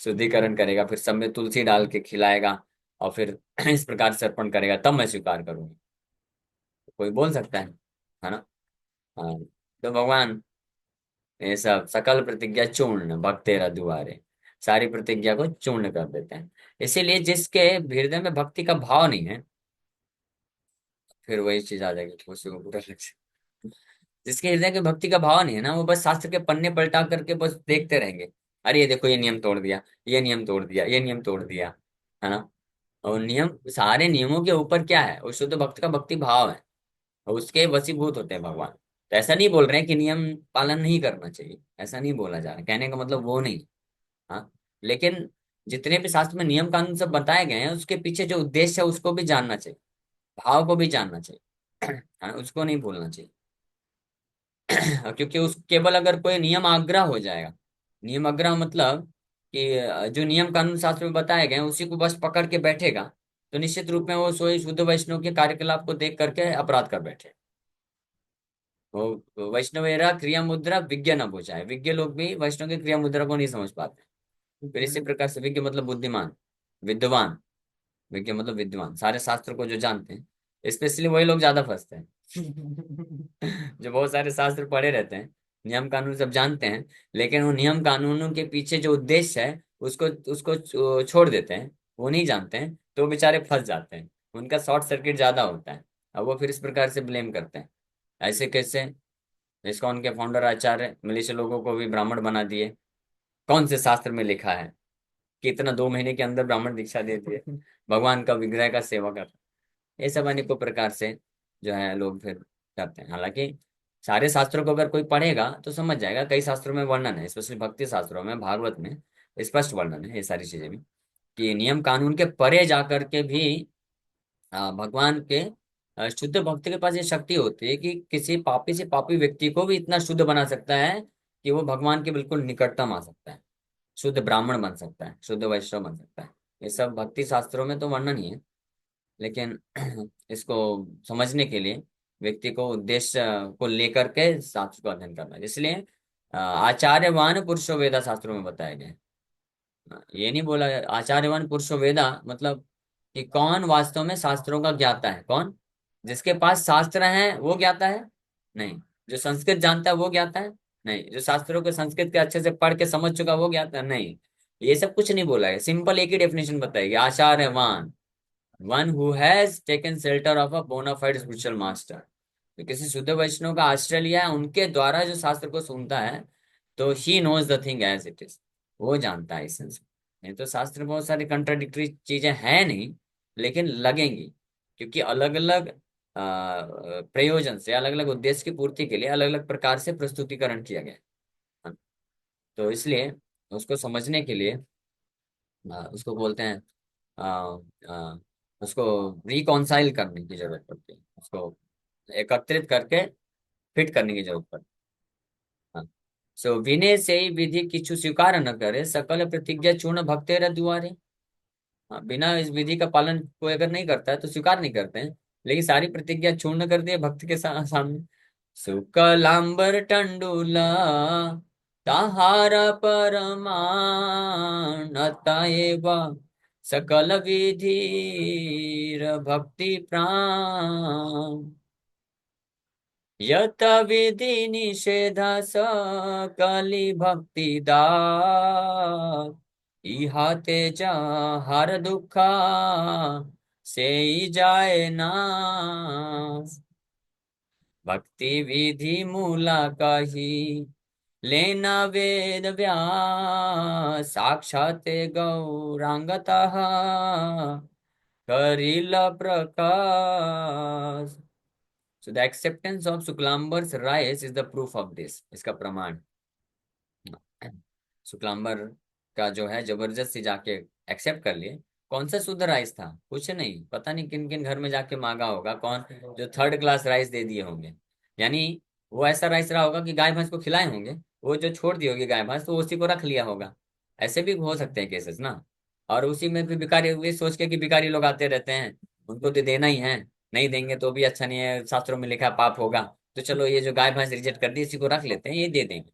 Speaker 1: शुद्धिकरण करेगा, फिर सब में तुलसी डाल के खिलाएगा, और फिर इस प्रकार से अर्पण करेगा, तब मैं स्वीकार करूंगा। कोई बोल सकता है ना। हाँ, तो भगवान ये सब सकल प्रतिज्ञा चूर्ण भक्त तेरा दुआरे, सारी प्रतिज्ञा को चूर्ण कर देते हैं। इसीलिए जिसके हृदय में भक्ति का भाव नहीं है, फिर वही चीज आ जाएगी तो उसी को बुरा लग जाए। जिसके हृदय के भक्ति का भाव नहीं है ना, वो बस शास्त्र के पन्ने पलटा करके बस देखते रहेंगे। अरे ये देखो, ये नियम तोड़ दिया, ये नियम तोड़ दिया, ये नियम तोड़ दिया, है ना। और नियम, सारे नियमों के ऊपर क्या है, उस शुद्ध भक्त का भक्ति भाव है, और उसके वशीभूत होते हैं भगवान। तो ऐसा नहीं बोल रहे हैं कि नियम पालन नहीं करना चाहिए, ऐसा नहीं बोला जा रहा, कहने का मतलब वो नहीं। हाँ, लेकिन जितने भी शास्त्र में नियम कानून सब बताए गए हैं, उसके पीछे जो उद्देश्य है उसको भी जानना चाहिए, भाव को भी जानना चाहिए। हाँ, उसको नहीं भूलना चाहिए। क्योंकि उस केवल अगर कोई नियम आग्रह हो जाएगा, नियम आग्रह मतलब कि जो नियम कानून शास्त्र में बताए गए हैं उसी को बस पकड़ के बैठेगा, तो निश्चित रूप में वो सोई शुद्ध वैष्णव के कार्यकलाप को देख करके अपराध कर बैठे। वो वैष्णवेरा क्रिया मुद्रा विज्ञ न बुझाए, विज्ञ लोग भी वैष्णव की क्रिया मुद्रा को नहीं समझ पाते। फिर इसी प्रकार से विज्ञ मतलब बुद्धिमान, विद्वान, विज्ञ मतलब विद्वान, सारे शास्त्र को जो जानते हैं, स्पेशली वही लोग ज्यादा फंसते हैं। जो बहुत सारे शास्त्र पढ़े रहते हैं, नियम कानून सब जानते हैं, लेकिन वो नियम कानूनों के पीछे जो उद्देश्य है उसको उसको छोड़ देते हैं, वो नहीं जानते हैं, तो वो बेचारे फंस जाते हैं, उनका शॉर्ट सर्किट ज्यादा होता है। अब वो फिर इस प्रकार से ब्लेम करते हैं। ऐसे कैसे, इस्कॉन के फाउंडर आचार्य मिलिशिया लोगों को भी ब्राह्मण बना दिए। कौन से शास्त्र में लिखा है कि इतना 2 महीने के अंदर ब्राह्मण दीक्षा दे दिए, भगवान का विग्रह का सेवा कर। ये सब अनेकों प्रकार से जो है लोग फिर करते हैं। हालांकि सारे शास्त्रों को अगर कोई पढ़ेगा तो समझ जाएगा, कई शास्त्रों में वर्णन है, स्पेशली भक्ति शास्त्रों में, भागवत में स्पष्ट वर्णन है ये सारी चीजें भी, कि नियम कानून के परे जाकर के भी भगवान के शुद्ध भक्त के पास ये शक्ति होती है कि किसी पापी से पापी व्यक्ति को भी इतना शुद्ध बना सकता है कि वो भगवान के बिल्कुल निकटतम आ सकता है, शुद्ध ब्राह्मण बन सकता है, शुद्ध वैष्णव बन सकता है। ये सब भक्ति शास्त्रों में तो वर्णन ही है। लेकिन इसको समझने के लिए व्यक्ति को उद्देश्य को लेकर के शास्त्र को अध्ययन करना है। इसलिए आचार्यवान पुरुषो वेदा शास्त्रों में बताया गया है। ये नहीं बोला आचार्यवान पुरुषो वेदा मतलब कि कौन वास्तव में शास्त्रों का ज्ञाता है, कौन, जिसके पास शास्त्र है वो ज्ञाता है, नहीं। जो संस्कृत जानता है वो ज्ञाता है, नहीं। जो शास्त्रों के संस्कृत के अच्छे से पढ़ के समझ चुका वो ज्ञाता है, नहीं। ये सब कुछ नहीं बोला है, सिंपल एक ही डेफिनेशन बताएगी, आचार्यवान, one who has taken shelter of a bonafide spiritual master. तो किसी शुद्ध वैष्णव का आश्रय लिया है, उनके द्वारा जो शास्त्र को सुनता है, तो he knows the thing as it is, वो जानता है इस सेंस में। नहीं तो शास्त्र में बहुत सारी कंट्राडिक्टरी चीजें हैं नहीं, लेकिन लगेंगी, क्योंकि अलग अलग प्रयोजन से, अलग अलग उद्देश्य की पूर्ति के लिए अलग अलग प्रकार से प्रस्तुतिकरण किया गया है। तो इसलिए उसको समझने के लिए उसको बोलते हैं, आ, आ, उसको रिकॉन्साइल करने की जरूरत पड़ती है, उसको एकत्रित करके फिट करने की जरूरत पड़ती है। हाँ। सो विनय से ही विधि किछु स्वीकार न करे, सकल प्रतिज्ञा चूर्ण भक्तेर दुआरे। हाँ, बिना इस विधि का पालन कोई अगर नहीं करता है तो स्वीकार नहीं करते हैं, लेकिन सारी प्रतिज्ञा चूर्ण कर दिए भक्त के सामने। शुक्लांबर टंडुला ताहारा परमान अतएव सकल विधि भक्ति प्राण, यत विधि निषेध सकली भक्ति दात, इहाते हर दुखा से ही जाए नाश। भक्ति विधि मूला कही लेना वेद व्यास, साक्षात गौरांगतः करिल प्रकाश। So the acceptance of Shuklambar's rice is the proof of this, इसका प्रमाण। शुक्लांबर का जो है जबरदस्ती जाके एक्सेप्ट कर लिए। कौन सा शुद्ध राइस था, कुछ नहीं, पता नहीं किन किन घर में जाके मांगा होगा, कौन जो थर्ड क्लास राइस दे दिए होंगे। यानी वो ऐसा राइस रहा होगा कि गाय भैंस को खिलाए होंगे, वो जो छोड़ दी होगी गाय भैंस तो उसी को रख लिया होगा। ऐसे भी हो सकते हैं केसेस ना। और उसी में भी भिखारी, वे सोच के कि भिखारी लोग आते रहते हैं, उनको तो देना ही है, नहीं देंगे तो भी अच्छा नहीं है, शास्त्रों में लिखा है पाप होगा, तो चलो ये जो गाय भैंस रिजेक्ट कर दी इसी को रख लेते हैं, ये दे देंगे।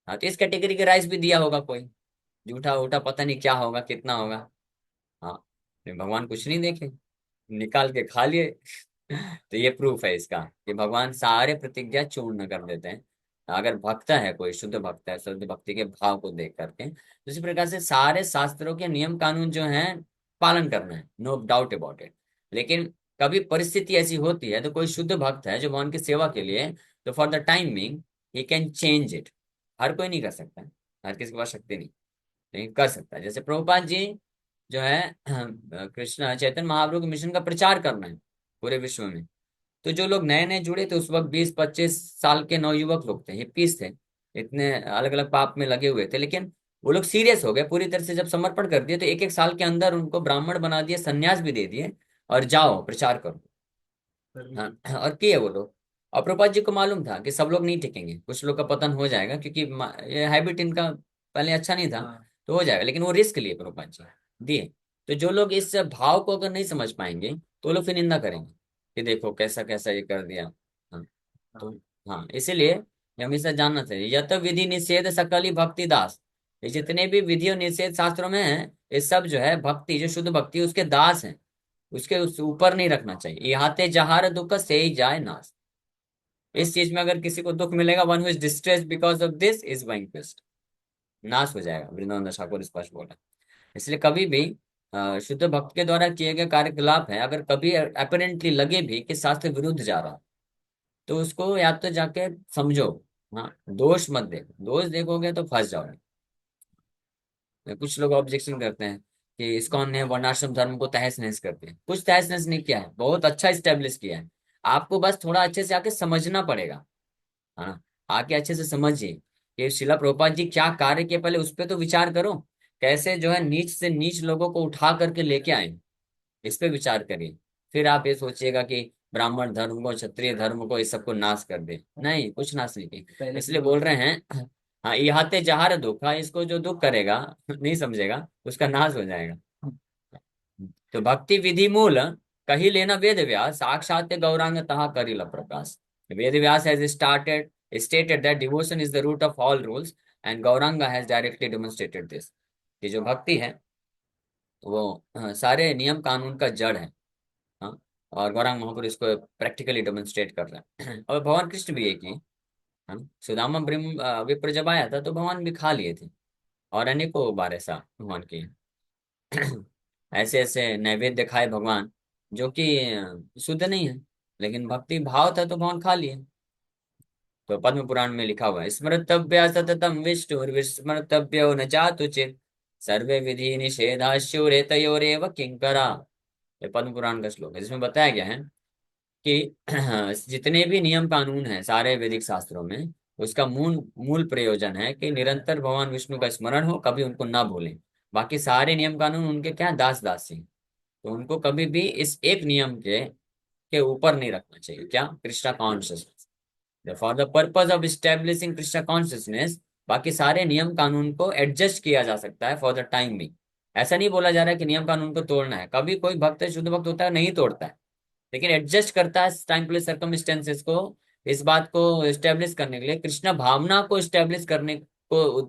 Speaker 1: हाँ, तो इस कैटेगरी के राइस भी दिया होगा कोई, जूठा उठा पता नहीं क्या होगा, कितना होगा। हाँ, लेकिन भगवान कुछ नहीं देखे, निकाल के खा लिए। तो ये प्रूफ है इसका कि भगवान सारे प्रतिज्ञा चूर्ण कर देते हैं। अगर भक्त है, कोई शुद्ध भक्त है, शुद्ध भक्ति के भाव को देख करके, तो इसी प्रकार से सारे शास्त्रों के नियम कानून जो हैं पालन करना है, नो डाउट अबाउट इट। लेकिन कभी परिस्थिति ऐसी होती है, तो कोई शुद्ध भक्त है जो भगवान की सेवा के लिए, तो for the timing he can change it. हर कोई नहीं कर सकता है, हर किसी के पास शक्ति नहीं, लेकिन कर सकता है। जैसे प्रभुपाद जी जो है कृष्ण चैतन्य महाप्रभु के मिशन का प्रचार करना है पूरे विश्व में। तो जो लोग नए नए जुड़े थे उस वक्त 20-25 साल के नवयुवक लोग थे, हिप्पीज थे, इतने अलग अलग पाप में लगे हुए थे, लेकिन वो लोग सीरियस हो गए पूरी तरह से। जब समर्पण कर दिए तो एक एक साल के अंदर उनको ब्राह्मण बना दिए, संन्यास भी दे दिए, और जाओ प्रचार करो। हाँ, और किए वो लोग। और प्रभुपाद जी को मालूम था कि सब लोग नहीं टिकेंगे, कुछ लोग का पतन हो जाएगा, क्योंकि ये हैबिट इनका पहले अच्छा नहीं था। तो हो जाएगा, लेकिन वो रिस्क लिए प्रभुपाद जी, दिए। तो जो लोग इस भाव को अगर नहीं समझ पाएंगे, तो वो लोग फिर निंदा करेंगे कि देखो कैसा कैसा ये कर दिया। हाँ, तो हाँ, इसीलिए ये हमेशा जानना चाहिए, यत विधि निषेध सकली भक्ति दास। ये जितने भी विधि और निषेध शास्त्रों में है, ये सब जो है भक्ति, जो शुद्ध भक्ति उसके दास हैं, उसके उस ऊपर नहीं रखना चाहिए। यहाँ जहार दुख से ही जाए नाश। इस चीज में अगर किसी को दुख मिलेगा, one who is distress because of this is vanquished, नाश हो जाएगा, वृंदावन दास ठाकुर स्पष्ट बोला। इसलिए कभी भी शुद्ध भक्त के द्वारा किए गए कार्यकलाप है, अगर कभी अपेरेंटली लगे भी कि शास्त्र विरुद्ध जा रहा, तो उसको या तो जाके समझो। हाँ, दोष मत देखो, दोष देखोगे तो फंस जाओगे। कुछ लोग ऑब्जेक्शन करते हैं कि इस्कॉन ने वर्णाश्रम धर्म को तहस नहस कर दिया। कुछ तहस नहस नहीं किया है, बहुत अच्छा स्टेब्लिश किया है। आपको बस थोड़ा अच्छे से आके समझना पड़ेगा, है ना। आके अच्छे से समझिए कि शिला प्रभुपाद जी क्या कार्य किए, पहले उस पर तो विचार करो। कैसे जो है नीच से नीच लोगों को उठा करके लेके आए, इस पे विचार करिए। फिर आप ये सोचिएगा कि ब्राह्मण धर्म को, क्षत्रिय धर्म को, इस सबको नाश कर दे। नहीं, कुछ नाश नहीं किया, इसलिए बोल रहे हैं। हाँ, इहाते जहार दुख, हाँ, इसको जो दुख करेगा नहीं समझेगा, उसका नाश हो जाएगा। तो भक्ति विधि मूल कही लेना वेद व्यास, साक्षात गौरांग तहा करिल प्रकाश। Ved Vyas has started stated that devotion is the root of all rules, and Gauranga has directly demonstrated this। ये जो भक्ति है वो सारे नियम कानून का जड़ है। हाँ, और गौरांग महापुरुष इसको प्रैक्टिकली डेमोन्स्ट्रेट कर रहे हैं। और भगवान कृष्ण भी एक ही। हाँ, सुदामा ब्रह्म विप्र जब आया था तो भगवान भी खा लिए थे, और अनेकों बार ऐसा भगवान के ऐसे ऐसे नैवेद्य खाए भगवान, जो कि शुद्ध नहीं है, लेकिन भक्ति भाव था तो भगवान खा लिए। तो पद्म पुराण में लिखा हुआ है, स्मृतव्य सततम विष्णु विस्मृतव्यो न चातुचित, सर्वे विधि निषेधाश्चूरे तयोरेव किंकरा। ये पद्म पुराण का श्लोक है, जिसमें बताया गया है कि जितने भी नियम कानून हैं सारे वैदिक शास्त्रों में, उसका मूल मूल प्रयोजन है कि निरंतर भगवान विष्णु का स्मरण हो, कभी उनको ना भूलें। बाकी सारे नियम कानून उनके क्या, दास दासी। तो उनको कभी भी इस एक नियम के ऊपर नहीं रखना चाहिए, क्या, Krishna consciousness. For the purpose of establishing Krishna consciousness, बाकी सारे नियम कानून को एडजस्ट किया जा सकता है फॉर द टाइम भी। ऐसा नहीं बोला जा रहा है कि नियम कानून को तोड़ना है। कभी कोई भक्त शुद्ध भक्त होता है नहीं तोड़ता है, लेकिन एडजस्ट करता है टाइम प्लेस सर्कमस्टेंसेस को। इस बात को स्टेब्लिश करने के लिए, कृष्ण भावना को स्टेब्लिश करने को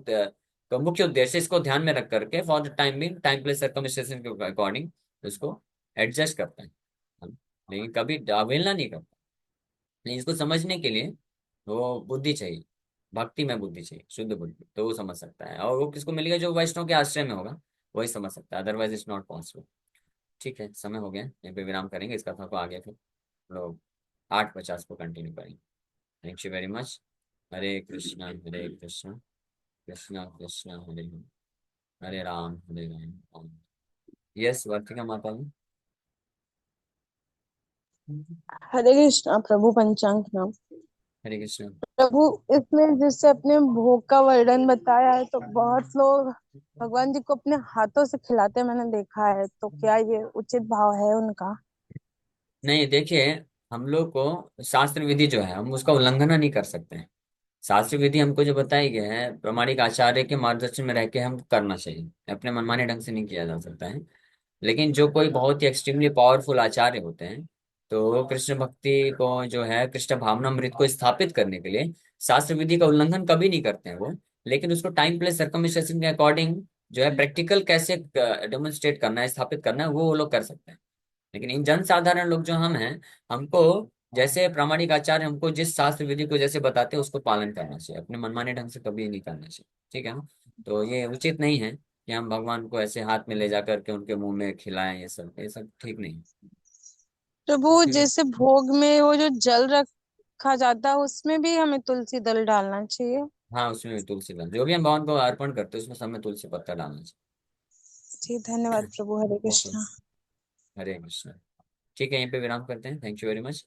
Speaker 1: तो मुख्य उद्देश्य, इसको ध्यान में रख करके for the time being time place circumstances के अकॉर्डिंग उसको एडजस्ट करता है। लेकिन कभी अवहेलना नहीं करता। लेकिन इसको समझने के लिए वो बुद्धि चाहिए, भक्ति में बुद्धि चाहिए, शुद्ध बुद्धि, तो वो समझ सकता है। और वो किसको मिलेगा, जो वैष्णव के आश्रय में होगा वही समझ सकता है, अदरवाइज इट्स नॉट पॉसिबल। ठीक है, समय हो गया, यहीं पे विराम करेंगे। इस कथा को आगे फिर लोग 8:50 को कंटिन्यू करेंगे। Thank you very much. Hare Krishna Krishna Krishna Hare Hare, Hare Ram Hare Ram. Yes, Vartika माता जी।
Speaker 2: हरे कृष्णा प्रभु पंचांग नाम।
Speaker 1: हरे कृष्णा।
Speaker 2: प्रभु, इसमें जिससे अपने भोग का वर्णन बताया है, तो बहुत लोग भगवान जी को अपने हाथों से खिलाते मैंने देखा है, तो क्या ये उचित भाव है उनका?
Speaker 1: नहीं, देखिए, हम लोग को शास्त्र विधि जो है हम उसका उल्लंघन नहीं कर सकते हैं। शास्त्र विधि हमको जो बताई गई है, प्रामाणिक आचार्य के मार्गदर्शन में रह के हम करना चाहिए, अपने मनमाने ढंग से नहीं किया जा सकता है। लेकिन जो कोई बहुत ही एक्सट्रीमली पावरफुल आचार्य होते हैं, तो वो कृष्ण भक्ति को जो है, कृष्ण भावनामृत को स्थापित करने के लिए शास्त्र विधि का उल्लंघन कभी नहीं करते हैं वो। लेकिन उसको टाइम प्लेस सर्कमस्टेंसेस के अकॉर्डिंग जो है प्रैक्टिकल कैसे डेमोन्स्ट्रेट करना है, स्थापित करना है, वो लोग कर सकते हैं। लेकिन इन जन साधारण लोग जो हम हैं, हमको जैसे प्रामाणिक आचार्य हमको जिस शास्त्र विधि को जैसे बताते हैं उसको पालन करना चाहिए, अपने मनमाने ढंग से कभी नहीं करना चाहिए। ठीक है ना? तो ये उचित नहीं है कि हम भगवान को ऐसे हाथ में ले जा करके उनके मुंह में खिलाएं, ये सब ठीक नहीं।
Speaker 2: प्रभु,
Speaker 1: ठीक है।
Speaker 2: जैसे भोग में वो जो जल रखा जाता है उसमें भी हमें तुलसी दल डालना चाहिए?
Speaker 1: हाँ, उसमें भी तुलसी डाल, जो भी हम भगवान को अर्पण करते हैं उसमें सब में तुलसी पत्ता डालना
Speaker 2: जी धन्यवाद
Speaker 1: चाहिए।
Speaker 2: प्रभु, हरे
Speaker 1: ओके।
Speaker 2: कृष्णा।
Speaker 1: हरे कृष्ण। ठीक है, यहीं पे विराम करते हैं। Thank you very much.